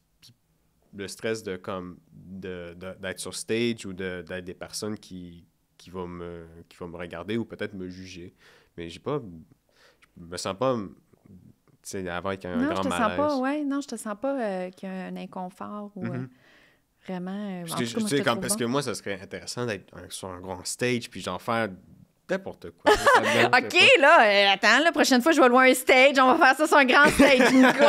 d'être sur stage ou d'être des personnes qui vont me regarder ou peut-être me juger. Mais je me sens pas... avec un grand malaise. Non, je te sens pas qu'il y a un inconfort ou vraiment... Parce que moi, ça serait intéressant d'être sur un grand stage puis genre faire n'importe quoi. OK, là, attends, la prochaine fois, je vais louer un stage, on va faire ça sur un grand stage, Nico!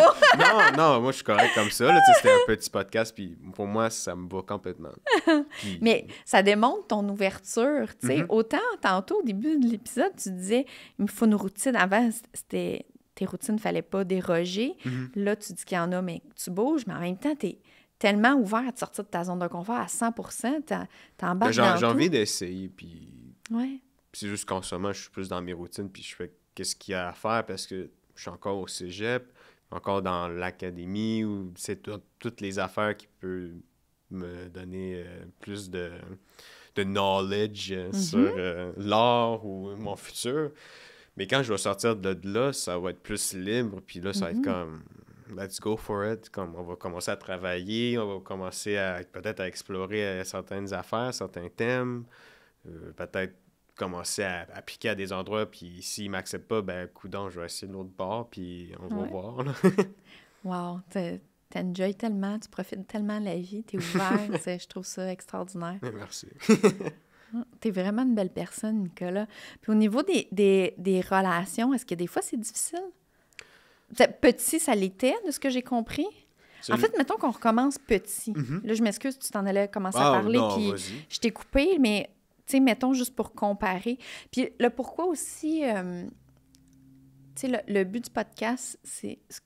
non, moi, je suis correct comme ça. Là, c'était un petit podcast, puis pour moi, ça me va complètement. Puis... Mais ça démontre ton ouverture, tu sais. Autant, tantôt, au début de l'épisode, tu disais, il me faut une routine. Avant, c'était... Tes routines, il ne fallait pas déroger. Là, tu dis qu'il y en a, mais tu bouges, mais en même temps, tu es tellement ouvert à te sortir de ta zone de confort à 100%, t'embarques dans tout. J'ai envie d'essayer, puis... Ouais. C'est juste qu'en ce moment, je suis plus dans mes routines, puis je fais qu'est-ce qu'il y a à faire, parce que je suis encore au cégep, encore dans l'académie, où c'est toutes les affaires qui peuvent me donner plus de knowledge sur l'art ou mon futur. Mais quand je vais sortir de là, ça va être plus libre. Puis là, ça va être comme, let's go for it. Comme on va commencer à travailler, on va commencer peut-être à explorer certaines affaires, certains thèmes. Peut-être commencer à appliquer à des endroits. Puis s'ils ne m'acceptent pas, ben coudonc, je vais essayer de l'autre bord. Puis on va voir. Là. Wow, t'enjoys tellement, tu profites tellement de la vie, t'es ouvert. Je trouve ça extraordinaire. Merci. T'es vraiment une belle personne, Nicolas. Puis au niveau des relations, est-ce que des fois, c'est difficile? Petit, ça l'était, de ce que j'ai compris. En fait, mettons qu'on recommence petit. Là, je m'excuse, tu t'en allais commencer à parler, puis je t'ai coupé, mais, tu sais, mettons juste pour comparer. Puis le pourquoi aussi... tu tu sais, le but du podcast, c'est ce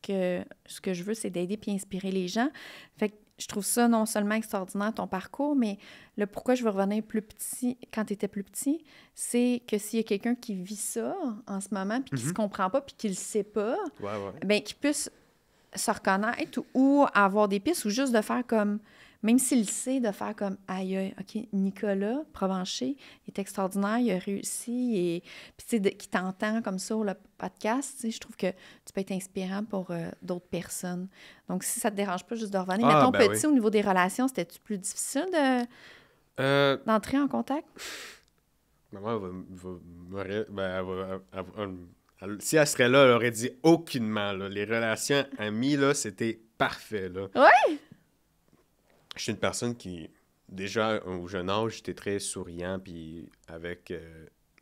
que je veux, c'est d'aider puis inspirer les gens. Fait que je trouve ça non seulement extraordinaire, ton parcours, mais le pourquoi je veux revenir plus petit, quand tu étais plus petit, c'est que s'il y a quelqu'un qui vit ça en ce moment puis qui se comprend pas puis qui le sait pas, bien, qu'il puisse se reconnaître ou avoir des pistes ou juste de faire comme, même s'il sait, de faire comme, aïe, aïe, OK, Nicolas Provencher est extraordinaire, il a réussi, et puis tu sais, qui t'entend comme ça sur le podcast, tu sais, je trouve que tu peux être inspirant pour d'autres personnes. Donc, si ça te dérange pas juste de revenir, mettons petit, au niveau des relations, c'était-tu plus difficile d'entrer en contact? Maman si elle serait là, elle aurait dit aucunement, là. Les relations amies, là, c'était parfait, là. Ouais! Je suis une personne qui, déjà, au jeune âge, j'étais très souriant, puis avec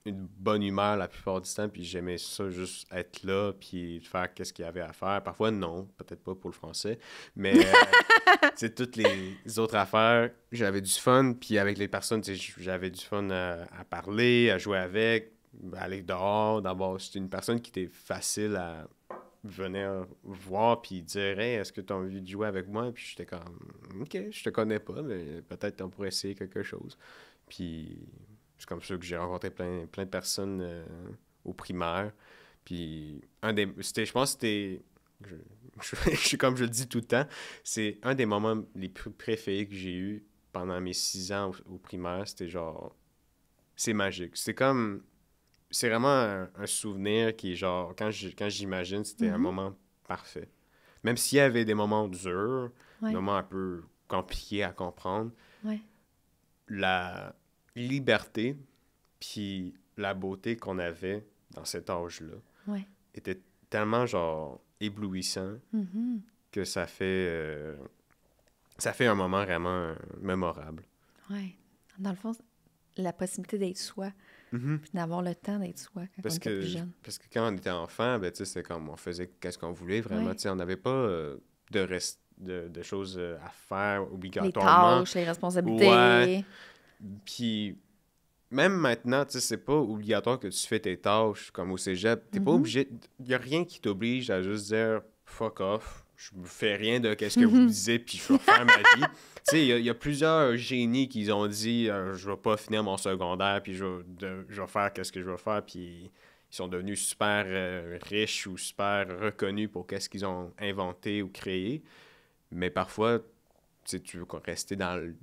une bonne humeur la plupart du temps, puis j'aimais ça, juste être là, puis faire qu'est-ce qu'il y avait à faire. Parfois, non, peut-être pas pour le français, mais c'est toutes les autres affaires, j'avais du fun, puis avec les personnes, j'avais du fun à parler, à jouer avec, à aller dehors. D'abord, c'était une personne qui était facile à venir voir puis dire hey, est-ce que tu as envie de jouer avec moi? Puis j'étais comme OK, je te connais pas, mais peut-être on pourrait essayer quelque chose. Puis c'est comme ça que j'ai rencontré plein de personnes au primaire. Puis je pense que c'était comme je le dis tout le temps, c'est un des moments les plus préférés que j'ai eu pendant mes 6 ans au primaire. C'était genre c'est magique. C'est vraiment un souvenir qui est genre, quand j'imagine, c'était un moment parfait. Même s'il y avait des moments durs, des moments un peu compliqués à comprendre, la liberté puis la beauté qu'on avait dans cet âge-là était tellement, genre, éblouissant que ça fait un moment vraiment mémorable. Oui. Dans le fond, la possibilité d'être soi. Puis d'avoir le temps d'être soi quand on était plus jeune. Parce que quand on était enfant, ben, c'était comme on faisait qu'est-ce qu'on voulait vraiment. On n'avait pas de choses à faire obligatoirement. Les tâches, les responsabilités. Ouais. Puis même maintenant, c'est pas obligatoire que tu fais tes tâches comme au cégep. T'es pas obligé. Il n'y a rien qui t'oblige à juste dire fuck off. Je ne fais rien de ce que vous disiez, puis je vais faire ma vie. Tu sais, il y a plusieurs génies qui ont dit je vais pas finir mon secondaire, puis je vais faire ce que je vais faire, puis ils sont devenus super riches ou super reconnus pour ce qu'ils ont inventé ou créé. Mais parfois, tu veux rester dans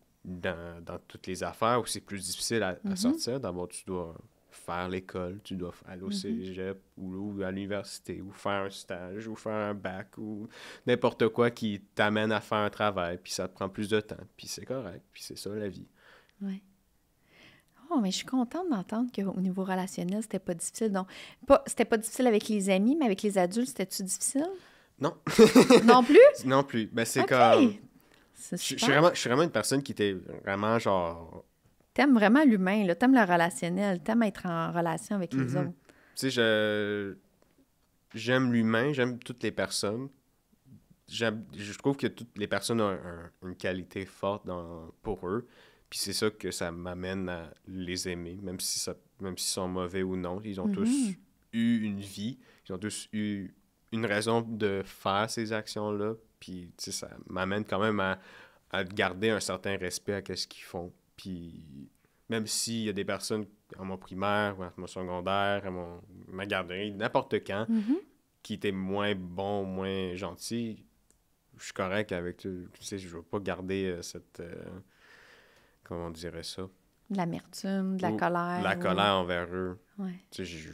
toutes les affaires où c'est plus difficile à sortir. D'abord, tu dois faire l'école, tu dois aller au cégep ou à l'université ou faire un stage ou faire un bac ou n'importe quoi qui t'amène à faire un travail, puis ça te prend plus de temps, puis c'est correct, puis c'est ça la vie. Oui. Oh, mais je suis contente d'entendre qu'au niveau relationnel, c'était pas difficile. Donc, c'était pas difficile avec les amis, mais avec les adultes, c'était-tu difficile? Non. Non plus? Non plus. Ben, c'est comme... Je suis vraiment une personne qui était vraiment genre... T'aimes vraiment l'humain, là. T'aimes le relationnel. T'aimes être en relation avec les autres. Tu sais, j'aime l'humain, j'aime toutes les personnes. Je trouve que toutes les personnes ont une qualité forte pour eux. Puis c'est ça que ça m'amène à les aimer, même s'ils sont mauvais ou non. Ils ont tous eu une vie. Ils ont tous eu une raison de faire ces actions-là. Puis, tu sais, ça m'amène quand même à garder un certain respect à ce qu'ils font. Puis, même s'il y a des personnes à mon primaire, à mon secondaire, à ma garderie, n'importe quand, qui étaient moins bons, moins gentils, je suis correct avec eux. Tu sais, je veux pas garder cette... comment on dirait ça? De l'amertume, de la colère. La colère envers eux. Ouais. Tu sais,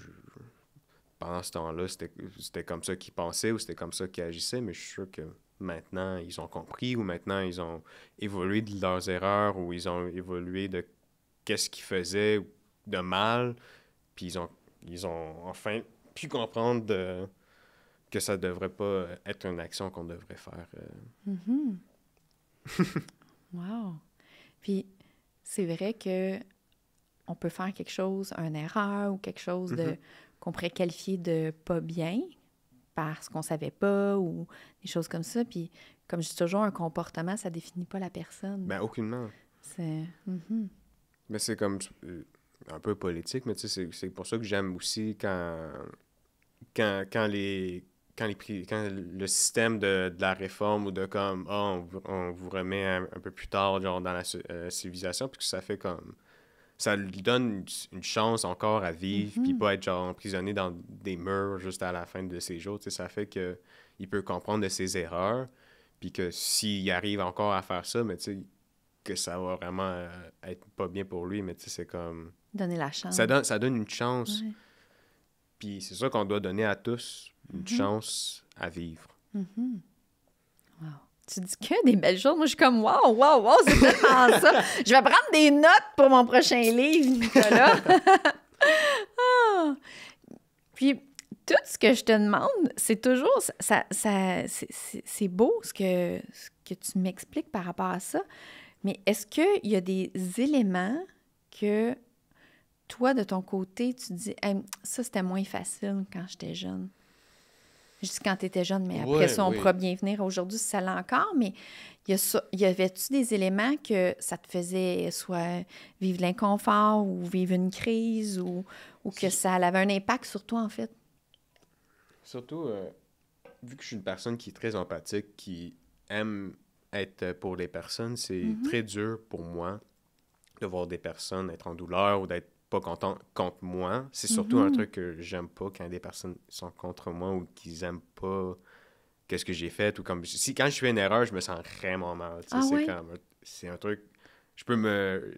pendant ce temps-là, c'était comme ça qu'ils pensaient ou c'était comme ça qu'ils agissaient, mais je suis sûr que maintenant, ils ont compris ou maintenant, ils ont évolué de leurs erreurs ou ils ont évolué de qu'est-ce qu'ils faisaient de mal, puis ils ont enfin pu comprendre que ça devrait pas être une action qu'on devrait faire. Wow! Puis, c'est vrai que on peut faire quelque chose, une erreur ou quelque chose qu'on pourrait qualifier de pas bien parce qu'on savait pas ou des choses comme ça. Puis, comme je dis toujours, un comportement, ça définit pas la personne. Ben, aucunement. C'est... Mais c'est comme un peu politique, mais tu sais, c'est pour ça que j'aime aussi quand quand le système de la réforme ou de comme, on vous remet un peu plus tard, genre, dans la civilisation, puis que ça fait comme... Ça lui donne une chance encore à vivre, puis pas être, genre, emprisonné dans des murs juste à la fin de ses jours, tu sais, ça fait que il peut comprendre de ses erreurs, puis que s'il arrive encore à faire ça, mais tu sais, que ça va vraiment être pas bien pour lui, mais tu sais, c'est comme... Donner la chance. Ça donne une chance, Ouais. puis c'est ça qu'on doit donner à tous, une chance à vivre. Wow. Tu dis que des belles choses. Moi, je suis comme, wow, c'est tellement ça. Je vais prendre des notes pour mon prochain livre, Nicolas. Ah! Puis, tout ce que je te demande, c'est toujours... c'est beau ce que tu m'expliques par rapport à ça, mais est-ce qu'il y a des éléments que toi, de ton côté, tu dis, hey, ça, c'était moins facile quand j'étais jeune? Je dis quand tu étais jeune, mais après ça, on pourra bien venir aujourd'hui si ça l'est encore, mais y avait-tu des éléments que ça te faisait soit vivre l'inconfort ou vivre une crise ou que ça avait un impact sur toi, en fait? Surtout, vu que je suis une personne qui est très empathique, qui aime être pour les personnes, c'est très dur pour moi de voir des personnes être en douleur ou d'être pas contentes contre moi. C'est surtout un truc que j'aime pas quand des personnes sont contre moi ou qu'ils aiment pas qu'est-ce que j'ai fait ou comme si quand je fais une erreur, je me sens vraiment mal. C'est un truc je peux me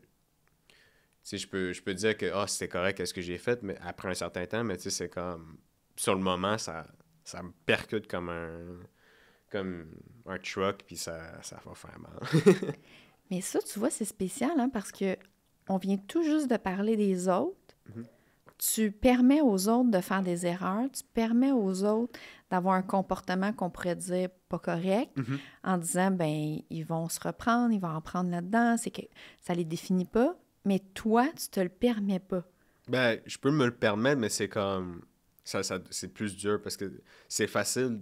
tu sais je peux dire que c'était correct qu'est-ce que j'ai fait mais après un certain temps mais tu sais c'est comme sur le moment ça me percute comme un truck puis ça va faire mal. Mais ça, tu vois, c'est spécial, hein, parce que on vient tout juste de parler des autres. Tu permets aux autres de faire des erreurs. Tu permets aux autres d'avoir un comportement qu'on pourrait dire pas correct en disant, ben ils vont se reprendre, ils vont en prendre là-dedans. C'est que ça les définit pas. Mais toi, tu te le permets pas. Ben, je peux me le permettre, mais c'est comme... c'est plus dur parce que c'est facile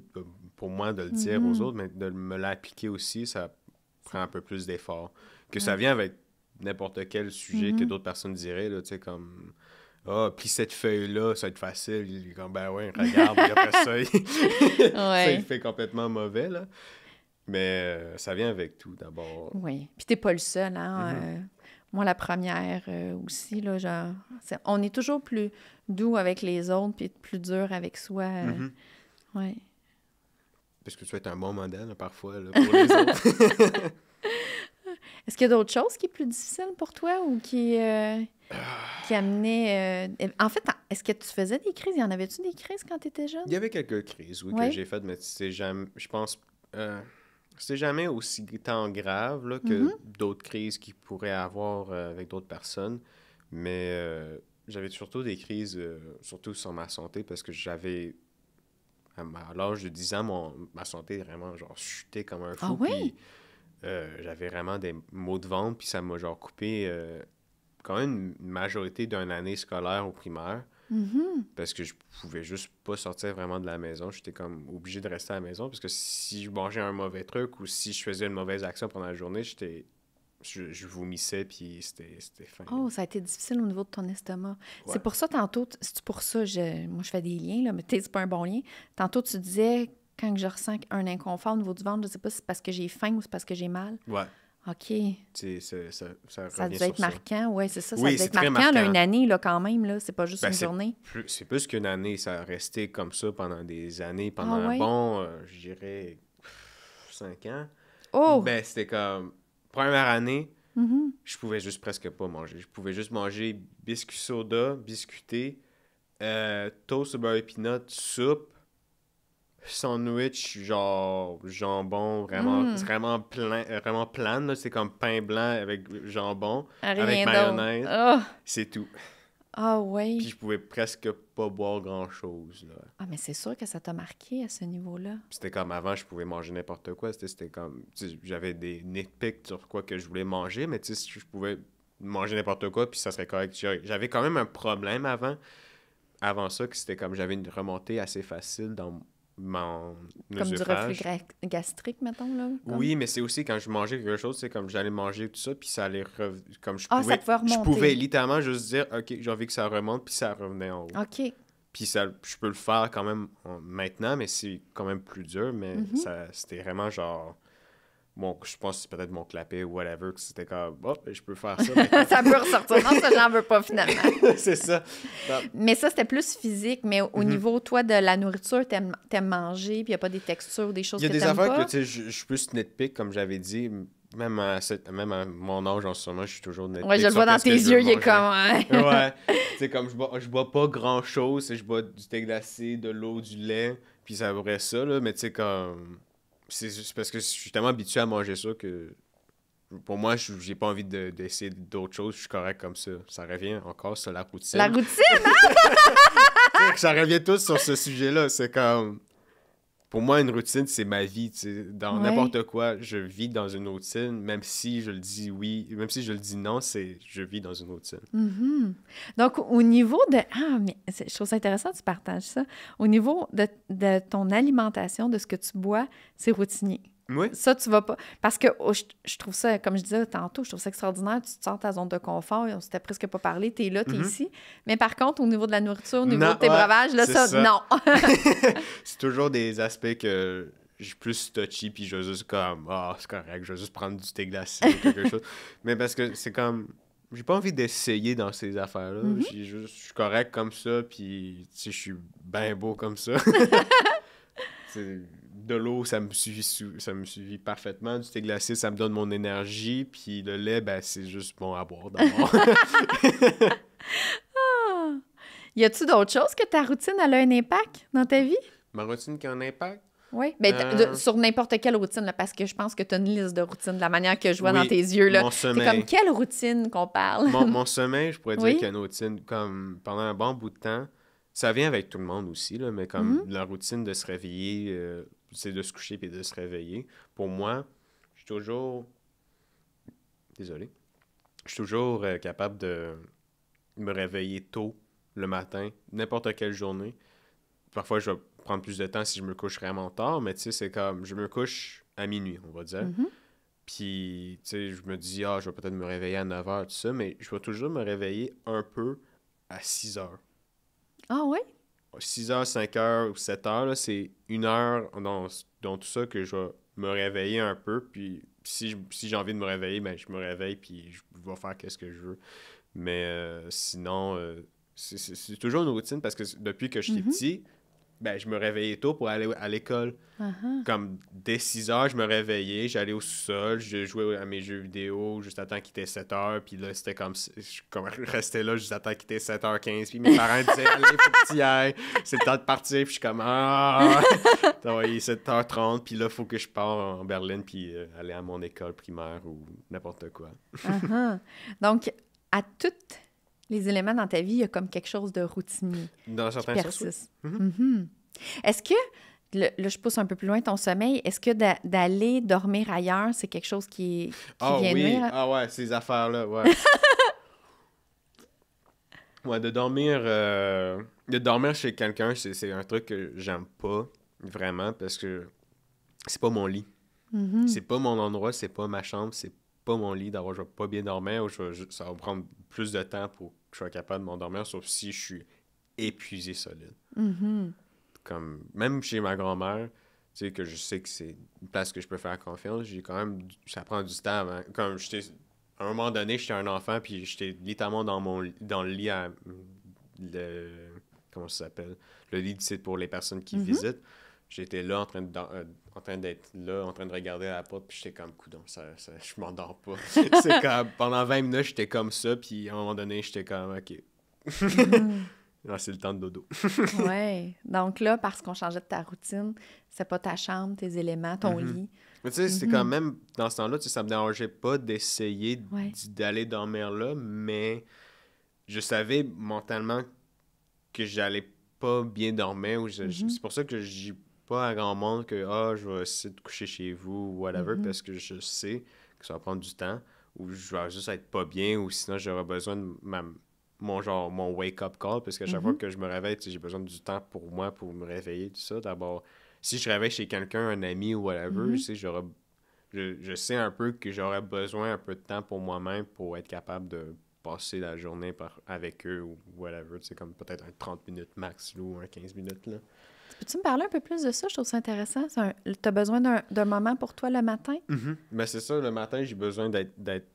pour moi de le dire aux autres, mais de me l'appliquer aussi, ça prend un peu plus d'effort. Que ça vient avec n'importe quel sujet que d'autres personnes diraient, là, tu sais, comme... Puis cette feuille-là, ça va être facile. Il est comme, ben ouais, regarde, puis après ça, ça, il fait complètement mauvais, là. Mais ça vient avec tout, d'abord. Oui. Puis t'es pas le seul, hein. Moi, la première aussi, là, genre... on est toujours plus doux avec les autres puis plus dur avec soi. Oui. Parce que tu vas être un bon modèle, là, parfois, là, pour les autres. Est-ce qu'il y a d'autres choses qui est plus difficile pour toi ou qui amenaient... En fait, est-ce que tu faisais des crises? Y en avait-tu des crises quand tu étais jeune? Il y avait quelques crises, oui, que j'ai faites, mais c'est jamais... Je pense... c'est jamais aussi tant grave là, que d'autres crises qu'il pourrait avoir avec d'autres personnes. Mais j'avais surtout des crises, surtout sur ma santé, parce que j'avais... À l'âge de 10 ans, ma santé vraiment genre chuté comme un fou. Ah oui? Puis j'avais vraiment des maux de ventre, puis ça m'a genre coupé quand même une majorité d'une année scolaire au primaire. Parce que je pouvais juste pas sortir vraiment de la maison. J'étais comme obligé de rester à la maison parce que si je mangeais un mauvais truc ou si je faisais une mauvaise action pendant la journée, je vomissais puis c'était fin. Oh, ça a été difficile au niveau de ton estomac. Ouais. C'est pour ça, tantôt, c'est pour ça, moi je fais des liens, là, mais peut-être c'est pas un bon lien. Tantôt, tu disais, quand je ressens un inconfort au niveau du ventre, je sais pas si c'est parce que j'ai faim ou c'est parce que j'ai mal. Ouais. OK. Ça devait être marquant. Oui, c'est ça. Oui, ça devait être marquant, là, une année, là, quand même. Là. C'est pas juste une journée. C'est plus qu'une année. Ça a resté comme ça pendant des années. Pendant un bon, je dirais, 5 ans. Oh! Ben, c'était comme... Première année, je pouvais juste presque pas manger. Je pouvais juste manger biscuit soda, biscuité, toast au beurre et peanut, soupe, sandwich, genre jambon, vraiment plein, vraiment plane, là. C'est comme pain blanc avec jambon, avec mayonnaise. Oh. C'est tout. Ah oui. Puis je pouvais presque pas boire grand-chose, là. Ah, mais c'est sûr que ça t'a marqué à ce niveau-là. C'était comme avant, je pouvais manger n'importe quoi. C'était comme... J'avais des nitpicks sur quoi que je voulais manger, mais tu sais, je pouvais manger n'importe quoi, puis ça serait correct. J'avais quand même un problème avant ça, que c'était comme j'avais une remontée assez facile dans mon comme œsophage. Du reflux gastrique, mettons, là? Comme... Oui, mais c'est aussi quand je mangeais quelque chose, c'est comme j'allais manger tout ça, puis ça allait comme ça pouvait remonter. Je pouvais littéralement juste dire, OK, j'ai envie que ça remonte, puis ça revenait en haut. OK. Puis ça, je peux le faire quand même maintenant, mais c'est quand même plus dur. Mais c'était vraiment genre... Bon, je pense que c'est peut-être mon clapet ou whatever, que c'était comme, oh, je peux faire ça maintenant. Ça peut ressortir. Non, ça, j'en veux pas, finalement. C'est ça. Mais ça, c'était plus physique. Mais au niveau, toi, de la nourriture, t'aimes manger, puis il n'y a pas des textures, des choses que t'aimes pas? Il y a des affaires que, tu sais, je suis plus nitpick, comme j'avais dit. Même à mon âge en ce moment, je suis toujours nitpick. Ouais, je le vois dans tes yeux, il est comme... Ouais. Tu sais, comme je bois pas grand-chose, je bois du thé glacé, de l'eau, du lait, puis ça vrai ça, là. Mais tu sais, comme... C'est parce que je suis tellement habitué à manger ça que pour moi, j'ai pas envie d'essayer d'autres choses. Je suis correct comme ça. Ça revient encore sur la routine. La routine, hein? Ça revient tous sur ce sujet-là. C'est comme... Pour moi, une routine, c'est ma vie. Dans n'importe quoi, je vis dans une routine. Même si je le dis oui, même si je le dis non, je vis dans une routine. Mm-hmm. Donc, au niveau de... Ah, mais je trouve ça intéressant que tu partages ça. Au niveau de ton alimentation, de ce que tu bois, c'est routinier. Oui. Ça, tu vas pas... Parce que je trouve ça, comme je disais tantôt, je trouve ça extraordinaire. Tu te sors de ta zone de confort. On s'était presque pas parlé. T'es là, t'es ici. Mais par contre, au niveau de la nourriture, au niveau de tes breuvages, là, ça, non. C'est toujours des aspects que je suis plus touchy, puis je vais juste comme, c'est correct, je vais juste prendre du thé glacé ou quelque chose. Mais parce que c'est comme... J'ai pas envie d'essayer dans ces affaires-là. Je suis correct comme ça, puis je suis bien beau comme ça. De l'eau, ça me suffit parfaitement. Du thé glacé, ça me donne mon énergie. Puis le lait, ben, c'est juste bon à boire d'abord. Y a-tu d'autres choses que ta routine elle a un impact dans ta vie? Ma routine qui a un impact? Oui. Ben, sur n'importe quelle routine, là, parce que je pense que tu as une liste de routines, de la manière que je vois dans tes yeux. Là. C'est comme quelle routine qu'on parle? Mon sommeil, je pourrais dire qu'il y a une routine. Comme pendant un bon bout de temps, ça vient avec tout le monde aussi, là, mais comme la routine de se réveiller, c'est de se coucher puis de se réveiller. Pour moi, je suis toujours... Désolé. Je suis toujours capable de me réveiller tôt le matin, n'importe quelle journée. Parfois, je vais prendre plus de temps si je me couche vraiment tard, mais tu sais, c'est comme... Je me couche à minuit, on va dire. Puis, tu sais, je me dis, je vais peut-être me réveiller à 9 h, tout ça, mais je vais toujours me réveiller un peu à 6 h. Ah oui? 6 h, 5 h ou 7 h, là, c'est une heure dans tout ça que je vais me réveiller un peu. Puis si j'ai envie de me réveiller, ben je me réveille puis je vais faire qu'est-ce que je veux. Mais sinon, c'est toujours une routine parce que depuis que j'étais petit, ben je me réveillais tôt pour aller à l'école. Comme dès 6 h, je me réveillais, j'allais au sous-sol, je jouais à mes jeux vidéo juste à temps qu'il était 7 h, puis là, c'était comme... Je restais là juste à temps qu'il était 7h15, puis mes parents disaient « Allez, faut que tu y ailles, c'est le temps de partir », puis je suis comme « Ah! » Il est 7h30, puis là, faut que je parte en Berlin, puis aller à mon école primaire ou n'importe quoi. Donc, à tous les éléments dans ta vie, il y a comme quelque chose de routinier dans certains qui persiste. Est-ce que... Là, je pousse un peu plus loin ton sommeil. Est-ce que d'aller dormir ailleurs, c'est quelque chose qui vient nuire? Ah ouais, ces affaires-là, ouais. Ouais, de dormir chez quelqu'un, c'est un truc que j'aime pas, vraiment, parce que c'est pas mon lit. C'est pas mon endroit, c'est pas ma chambre, c'est pas mon lit. D'abord, je vais pas bien dormir, ou ça va prendre plus de temps pour que je sois capable de m'endormir, sauf si je suis épuisé solide. Comme même chez ma grand-mère, tu sais, que je sais que c'est une place que je peux faire confiance, j'ai quand même... Ça prend du temps avant. Comme à un moment donné, j'étais un enfant, puis j'étais littéralement dans le lit comment ça s'appelle? Le lit pour les personnes qui visitent. J'étais là en train d'être là, en train de regarder à la porte, puis j'étais comme, coudonc, je m'endors pas. C'est comme, pendant 20 minutes, j'étais comme ça, puis à un moment donné, j'étais comme, OK. Non, c'est le temps de dodo. Oui. Donc là, parce qu'on changeait de ta routine, c'est pas ta chambre, tes éléments, ton lit. Mais tu sais, c'est quand même, dans ce temps-là, tu sais, ça me dérangeait pas d'essayer d'aller dormir là, mais je savais mentalement que j'allais pas bien dormir. C'est pour ça que je dis pas à grand monde que je vais essayer de coucher chez vous ou whatever, parce que je sais que ça va prendre du temps, ou je vais juste être pas bien, ou sinon j'aurai besoin de mon wake-up call, parce qu'à chaque fois que je me réveille, j'ai besoin du temps pour moi, pour me réveiller, tout ça. D'abord, si je réveille chez quelqu'un, un ami ou whatever, je sais un peu que j'aurais besoin un peu de temps pour moi-même pour être capable de passer la journée avec eux ou whatever. C'est comme peut-être un 30 minutes max ou un 15 minutes, là. Peux-tu me parler un peu plus de ça? Je trouve ça intéressant. T'as besoin d'un moment pour toi le matin? Ben c'est ça, le matin, j'ai besoin d'être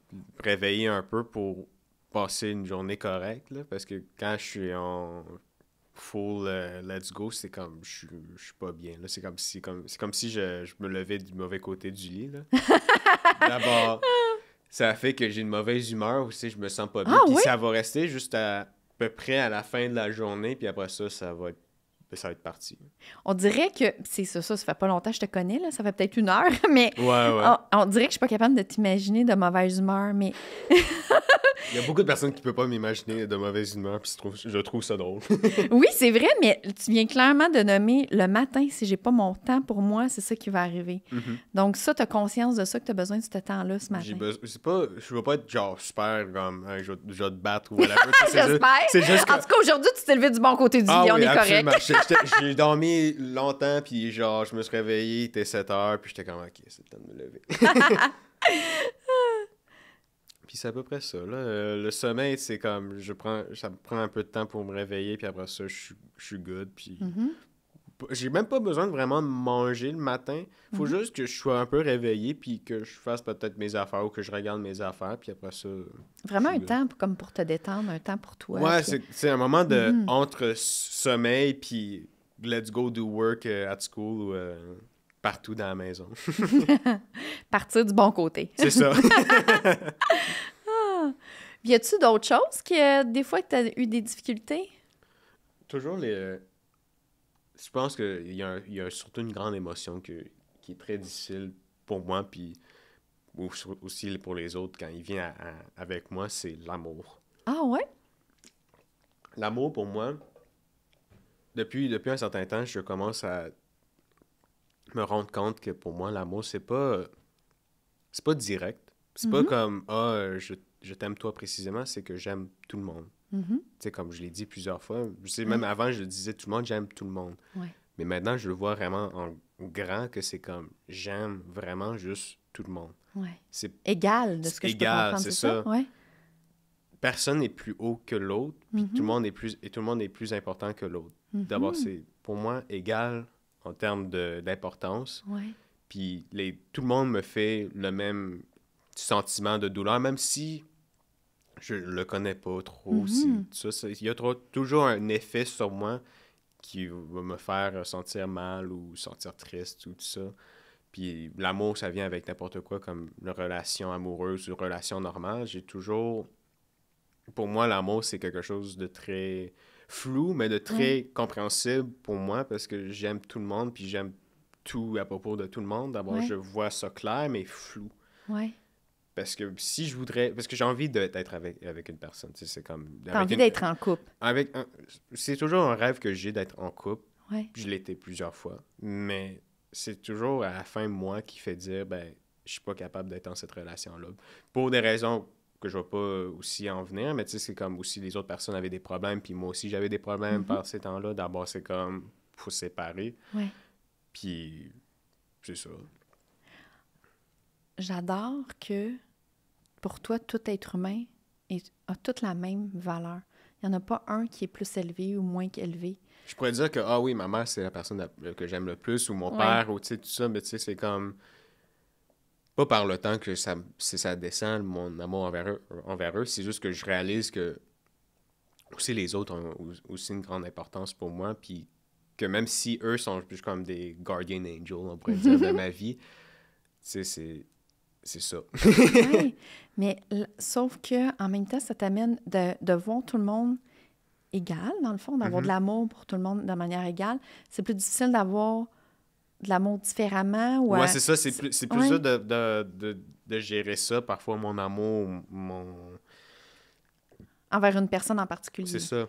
réveillé un peu pour passer une journée correcte, là, parce que quand je suis en full let's go, c'est comme, je suis pas bien, là. C'est comme si je me levais du mauvais côté du lit, là. D'abord, ça fait que j'ai une mauvaise humeur aussi, je me sens pas bien, puis ça va rester juste à peu près à la fin de la journée, puis après ça va être parti. On dirait que... C'est ça fait pas longtemps que je te connais, là. Ça fait peut-être 1 heure, mais... Ouais. On dirait que je suis pas capable de t'imaginer de mauvaise humeur, mais... Il y a beaucoup de personnes qui ne peuvent pas m'imaginer de mauvaise humeur, puis je trouve ça drôle. Oui, c'est vrai, mais tu viens clairement de nommer le matin, si j'ai pas mon temps pour moi, c'est ça qui va arriver. Donc ça, tu as conscience de ça, que tu as besoin de ce temps-là ce matin. Je veux pas être genre super comme je vais te battre ou whatever. J'espère. En tout cas, aujourd'hui, tu t'es levé du bon côté du lit, on est correct. J'ai dormi longtemps, puis genre, je me suis réveillé, il était 7 heures, puis j'étais comme, OK, c'est le temps de me lever. Puis c'est à peu près ça, là. Le sommeil, c'est comme, ça me prend un peu de temps pour me réveiller, puis après ça, je suis good, puis... J'ai même pas besoin de vraiment manger le matin. Faut juste que je sois un peu réveillé, puis que je fasse peut-être mes affaires, ou que je regarde mes affaires, puis après ça... Vraiment un temps comme pour te détendre, un temps pour toi. Ouais, c'est un moment entre sommeil, puis let's go do work at school, ou partout dans la maison. Partir du bon côté. C'est ça. Y a-tu d'autres choses que des fois que tu as eu des difficultés? Toujours je pense qu'il y a surtout une grande émotion qui est très difficile pour moi, puis aussi pour les autres quand il vient avec moi, c'est l'amour. Ah ouais? L'amour, pour moi, depuis un certain temps, je commence à me rendre compte que pour moi, l'amour, c'est pas direct. C'est pas comme je t'aime toi précisément, c'est que j'aime tout le monde. Tu sais, comme je l'ai dit plusieurs fois, même avant, je disais tout le monde, j'aime tout le monde. Ouais. Mais maintenant, je le vois vraiment en grand que c'est comme j'aime vraiment juste tout le monde. Ouais. C'est égal de ce que je peux comprendre, c'est ça? Ouais. Personne n'est plus haut que l'autre, puis tout le monde est plus important que l'autre. D'abord, c'est pour moi égal en termes d'importance. Ouais. Puis tout le monde me fait le même sentiment de douleur, même si je le connais pas trop. Il y a toujours un effet sur moi qui va me faire sentir mal ou sentir triste ou tout ça. Puis l'amour, ça vient avec n'importe quoi, comme une relation amoureuse ou une relation normale. Pour moi, l'amour, c'est quelque chose de très flou, mais de très compréhensible pour moi, parce que j'aime tout le monde, puis j'aime tout à propos de tout le monde. D'abord, je vois ça clair, mais flou. Ouais. Parce que parce que j'ai envie d'être avec une personne, tu sais, c'est comme... T'as envie d'être en couple. C'est toujours un rêve que j'ai d'être en couple. Ouais. Je l'ai été plusieurs fois. Mais c'est toujours à la fin, moi, qui fait dire, je suis pas capable d'être dans cette relation-là. Pour des raisons que je vais pas aussi en venir, mais tu sais, c'est comme aussi les autres personnes avaient des problèmes, puis moi aussi, j'avais des problèmes par ces temps-là. D'abord, c'est comme, faut se séparer. Ouais. Puis, c'est ça. J'adore que, pour toi, tout être humain a toute la même valeur. Il n'y en a pas un qui est plus élevé ou moins élevé. Je pourrais dire que, ah oui, ma mère, c'est la personne que j'aime le plus, ou mon père, ou tu sais, tout ça, mais tu sais, c'est comme... Pas par le temps que ça descend, mon amour envers eux, c'est juste que je réalise que aussi les autres ont aussi une grande importance pour moi, puis que même si eux sont plus comme des guardian angels, on pourrait dire, de ma vie, tu sais, c'est ça. Oui, mais sauf que en même temps, ça t'amène de voir tout le monde égal, dans le fond, d'avoir de l'amour pour tout le monde de manière égale. C'est plus difficile d'avoir de l'amour différemment. Ou c'est ça. C'est plus dur de gérer ça. Parfois, mon amour, envers une personne en particulier. C'est ça.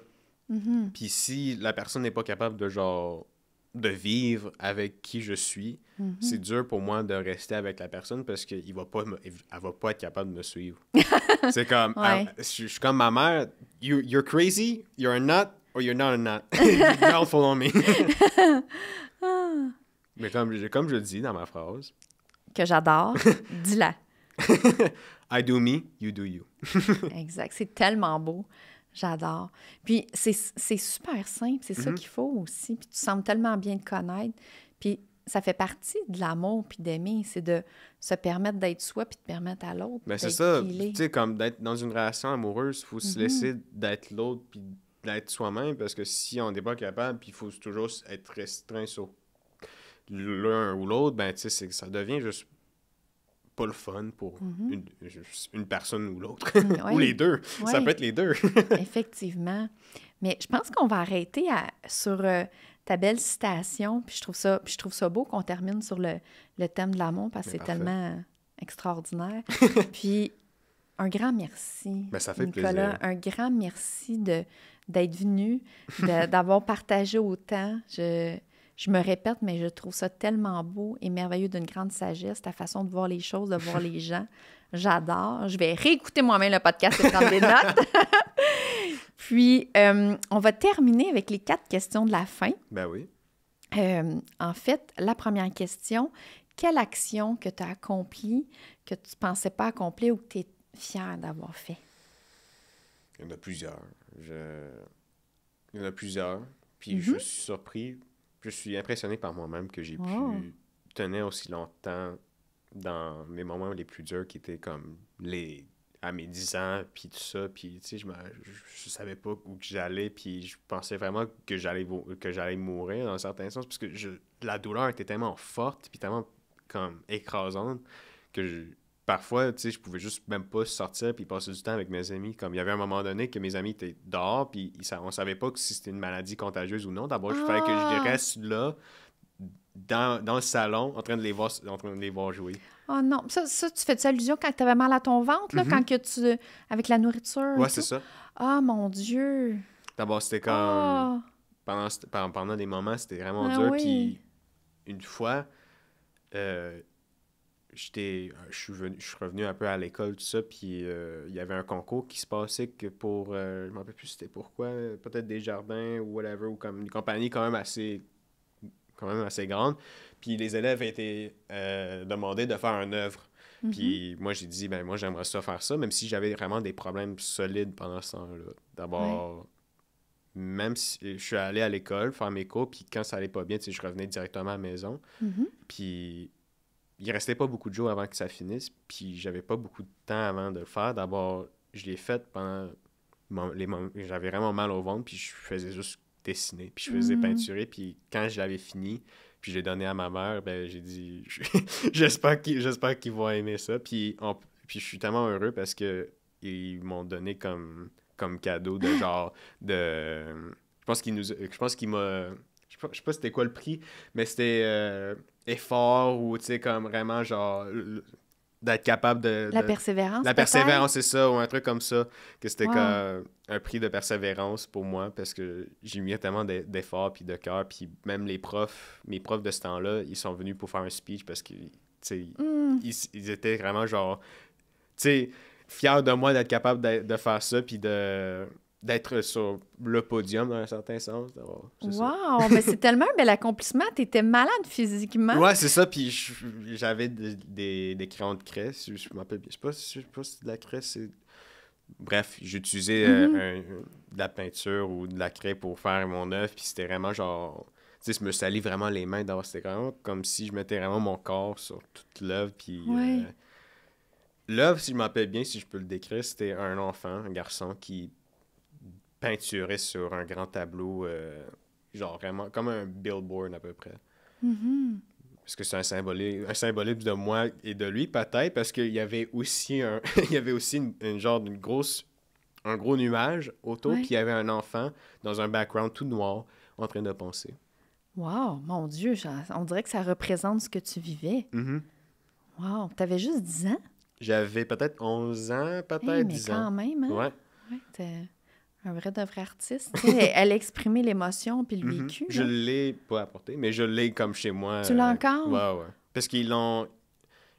Puis si la personne n'est pas capable de vivre avec qui je suis, c'est dur pour moi de rester avec la personne parce qu'elle va pas être capable de me suivre. C'est comme, je suis comme ma mère, you're crazy, you're a nut, or you're not a nut. Don't follow me. Mais comme je dis dans ma phrase... Que j'adore, dis-la. I do me, you do you. Exact. C'est tellement beau. J'adore. Puis c'est super simple. C'est ça qu'il faut aussi. Puis tu sembles tellement bien te connaître. Puis ça fait partie de l'amour puis d'aimer. C'est de se permettre d'être soi puis de permettre à l'autre Ben, c'est d'être ça. qui il est. Tu sais, comme d'être dans une relation amoureuse, il faut se laisser d'être l'autre puis d'être soi-même parce que si on n'est pas capable puis il faut toujours être restreint sur l'un ou l'autre, ben, tu sais, ça devient juste pas le fun pour une personne ou l'autre. Ouais. Ou les deux. Ouais. Ça peut être les deux. Effectivement. Mais je pense qu'on va arrêter sur ta belle citation. Puis je trouve ça beau qu'on termine sur le thème de l'amour parce que c'est parfait. tellement extraordinaire. Puis un grand merci, Ben, ça fait Nicolas. plaisir. Un grand merci d'être venu, d'avoir partagé autant. Je me répète, mais je trouve ça tellement beau et merveilleux d'une grande sagesse, ta façon de voir les choses, de voir les gens. J'adore. Je vais réécouter moi-même le podcast et prendre des notes. Puis, on va terminer avec les 4 questions de la fin. Ben oui. En fait, la première question, quelle action que tu as accomplie, que tu ne pensais pas accomplir ou que tu es fier d'avoir fait? Il y en a plusieurs. Il y en a plusieurs. Puis je suis surpris. Je suis impressionné par moi-même que j'ai pu tenir aussi longtemps dans mes moments les plus durs qui étaient comme à mes 10 ans, puis tout ça. Puis, tu sais, je savais pas où que j'allais, puis je pensais vraiment que j'allais mourir dans un certain sens, parce que la douleur était tellement forte, puis tellement comme écrasante, que parfois, tu sais, je pouvais juste même pas sortir puis passer du temps avec mes amis. Comme il y avait un moment donné que mes amis étaient dehors puis on savait pas si c'était une maladie contagieuse ou non. D'abord, il fallait que je reste là, dans le salon, en train de les voir jouer. Oh non, ça tu fais-tu allusion quand tu avais mal à ton ventre, là, quand que tu... avec la nourriture? Ouais, c'est ça. Ah, mon Dieu! D'abord, c'était comme... Pendant des moments, c'était vraiment dur. Oui. Puis une fois... je suis revenu un peu à l'école, tout ça, puis il y avait un concours qui se passait que pour, je ne me rappelle plus c'était pourquoi, peut-être Desjardins ou whatever, ou comme une compagnie quand même assez grande. Puis les élèves étaient demandés de faire une œuvre. Puis moi, j'ai dit, ben moi, j'aimerais ça faire ça, même si j'avais vraiment des problèmes solides pendant ce temps-là. D'abord, même si je suis allé à l'école faire mes cours, puis quand ça allait pas bien, tu sais, je revenais directement à la maison. Puis il restait pas beaucoup de jours avant que ça finisse, puis j'avais pas beaucoup de temps avant de le faire. D'abord, je l'ai fait pendant les moments j'avais vraiment mal au ventre, puis je faisais juste dessiner, puis je faisais peinturer, puis quand je l'avais fini, puis je l'ai donné à ma mère, ben j'ai dit j'espère qu'ils vont aimer ça, puis je suis tellement heureux parce que ils m'ont donné comme cadeau de genre de je pense qu'il m'a je sais pas c'était quoi le prix, mais c'était effort ou tu sais comme vraiment genre d'être capable de La persévérance, la peut-être? persévérance, c'est ça, ou un truc comme ça, que c'était Wow. comme un prix de persévérance pour moi, parce que j'ai mis tellement d'efforts puis de cœur, puis même mes profs de ce temps-là, ils sont venus pour faire un speech parce que, tu sais, ils étaient vraiment genre, tu sais, fiers de moi d'être capable de faire ça, puis d'être sur le podium dans un certain sens. Wow! Mais c'est tellement un bel accomplissement. Tu étais malade physiquement. Ouais, c'est ça. Puis j'avais des crayons de craie. Je m'appelle, je sais pas si c'est de la craie. Bref, j'utilisais de la peinture ou de la craie pour faire mon œuvre. Puis c'était vraiment genre... Tu sais, je me salis vraiment les mains. C'était vraiment comme si je mettais vraiment mon corps sur toute l'œuvre. Puis l'œuvre, si je m'appelle bien, si je peux le décrire, c'était un enfant, un garçon qui peinturait sur un grand tableau, genre vraiment comme un billboard à peu près. Parce que c'est un symbolisme de moi et de lui, peut-être, parce qu'il y avait aussi il y avait aussi un gros nuage autour, puis il y avait un enfant dans un background tout noir en train de penser. Wow! Mon Dieu! On dirait que ça représente ce que tu vivais. Wow! T'avais juste 10 ans? J'avais peut-être 11 ans, peut-être 10 ans. Mais quand même, hein? Ouais. T'es un vrai de vrai artiste. Elle exprimait l'émotion puis le vécu. Je l'ai pas apporté, mais je l'ai comme chez moi. Tu l'as encore? Ouais. Parce qu'ils l'ont...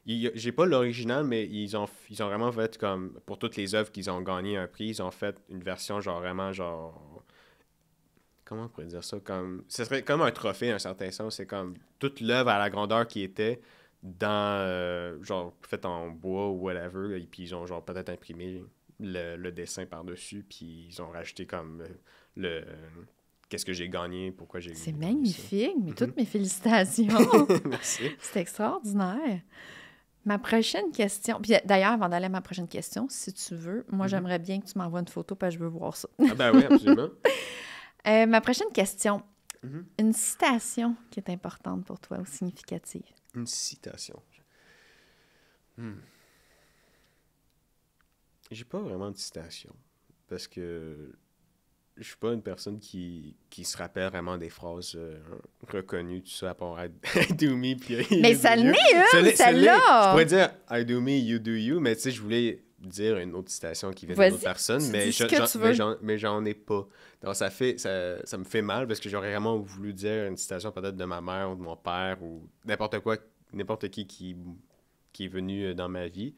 J'ai pas l'original, mais ils ont vraiment fait comme... Pour toutes les œuvres qu'ils ont gagné un prix, ils ont fait une version genre vraiment genre... Comment on pourrait dire ça? Ce serait comme un trophée, en un certain sens. C'est comme toute l'œuvre à la grandeur qui était genre, fait en bois ou whatever, et puis ils ont, genre, peut-être imprimé le dessin par-dessus, puis ils ont rajouté comme qu'est-ce que j'ai gagné, pourquoi j'ai gagné. C'est magnifique, mais toutes mes félicitations. Merci. C'est extraordinaire. Ma prochaine question, puis d'ailleurs, avant d'aller à ma prochaine question, si tu veux, moi, j'aimerais bien que tu m'envoies une photo parce que je veux voir ça. Ah ben oui, absolument. Ma prochaine question, une citation qui est importante pour toi ou significative. Une citation. J'ai pas vraiment de citation, parce que je suis pas une personne qui se rappelle vraiment des phrases reconnues, tout ça, à part I do me, puis... Mais ça l'est une, celle-là! Je pourrais dire I do me, you do you, mais tu sais, je voulais dire une autre citation qui vient d'une autre personne, mais j'en ai pas. Donc ça me fait mal, parce que j'aurais vraiment voulu dire une citation peut-être de ma mère ou de mon père, ou n'importe qui est venu dans ma vie,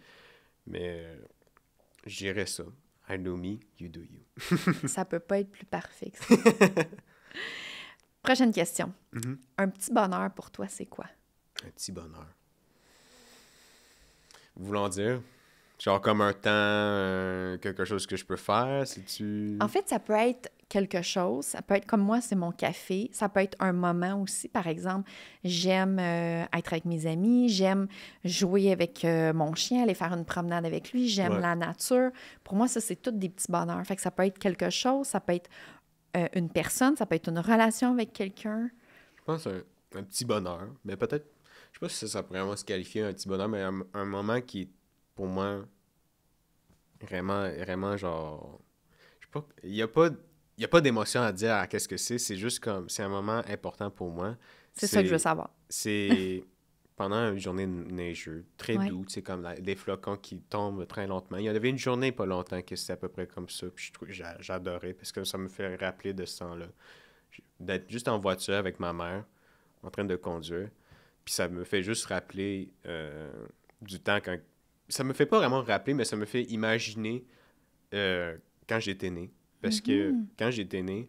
mais je dirais ça. I do me, you do you. Ça peut pas être plus parfait que ça. Prochaine question. Un petit bonheur pour toi, c'est quoi? Un petit bonheur. Voulant dire, genre comme un temps, quelque chose que je peux faire, si tu... En fait, ça peut être quelque chose. Ça peut être comme moi, c'est mon café. Ça peut être un moment aussi. Par exemple, j'aime être avec mes amis. J'aime jouer avec mon chien, aller faire une promenade avec lui. J'aime la nature. Pour moi, ça, c'est tous des petits bonheurs. Fait que ça peut être quelque chose. Ça peut être une personne. Ça peut être une relation avec quelqu'un. Je pense un petit bonheur. Mais peut-être, je sais pas si ça pourrait vraiment se qualifier un petit bonheur, mais un moment qui est, pour moi, vraiment genre... Je sais pas, il y a pas d'émotion à dire à qu'est-ce que c'est juste comme, c'est un moment important pour moi. C'est ça que je veux savoir. C'est pendant une journée neigeuse, très doux, tu sais, comme des flocons qui tombent très lentement. Il y en avait une journée pas longtemps que c'était à peu près comme ça, puis j'adorais, parce que ça me fait rappeler de ce temps-là. D'être juste en voiture avec ma mère, en train de conduire, puis ça me fait juste rappeler du temps quand... Ça me fait pas vraiment rappeler, mais ça me fait imaginer quand j'étais né. Parce que quand j'étais né,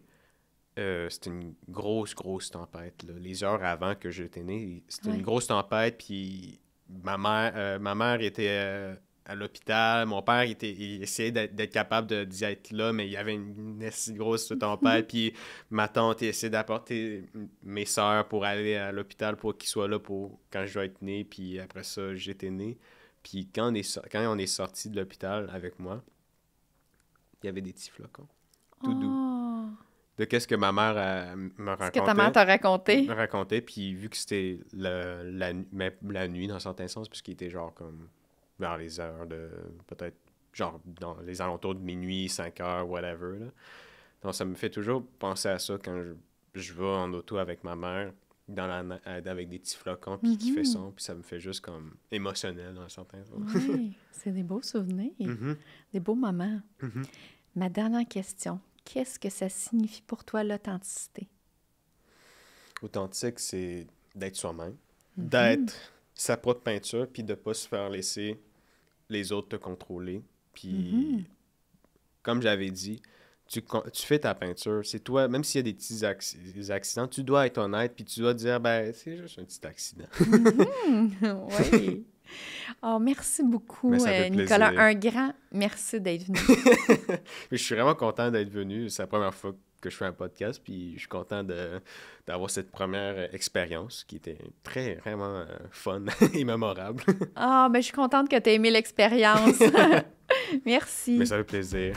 c'était une grosse tempête, là. Les heures avant que j'étais né, c'était une grosse tempête, puis ma mère était à l'hôpital, mon père, il essayait d'être capable d'y être là, mais il y avait une assez grosse tempête, puis ma tante essayait d'apporter mes sœurs pour aller à l'hôpital pour qu'ils soient là pour quand je vais être né, puis après ça, j'étais né. Puis quand on est sorti de l'hôpital avec moi, il y avait des petits flocons. Tout doux. De qu'est-ce que ma mère me racontait. Ce que ta mère t'a raconté. Me racontait, puis vu que c'était la nuit, dans un certain sens, puisqu'il était genre comme vers les heures de... peut-être genre dans les alentours de minuit, 5 heures, whatever, là. Donc ça me fait toujours penser à ça quand je vais en auto avec ma mère, avec des petits flocons, puis qui fait son, puis ça me fait juste comme émotionnel dans un certain sens. Oui, c'est des beaux souvenirs, des beaux moments. Ma dernière question, qu'est-ce que ça signifie pour toi, l'authenticité? Authentique, c'est d'être soi-même, d'être sa propre peinture, puis de ne pas se faire laisser les autres te contrôler. Puis, comme j'avais dit, tu fais ta peinture, c'est toi, même s'il y a des petits accidents, tu dois être honnête, puis tu dois dire, ben, c'est juste un petit accident. Oui. Oh, merci beaucoup, Nicolas. Un grand merci d'être venu. Je suis vraiment content d'être venu. C'est la première fois que je fais un podcast, puis je suis content d'avoir cette première expérience qui était vraiment fun et mémorable. Ah, ben je suis contente que tu aies aimé l'expérience. Merci. Mais ça fait plaisir.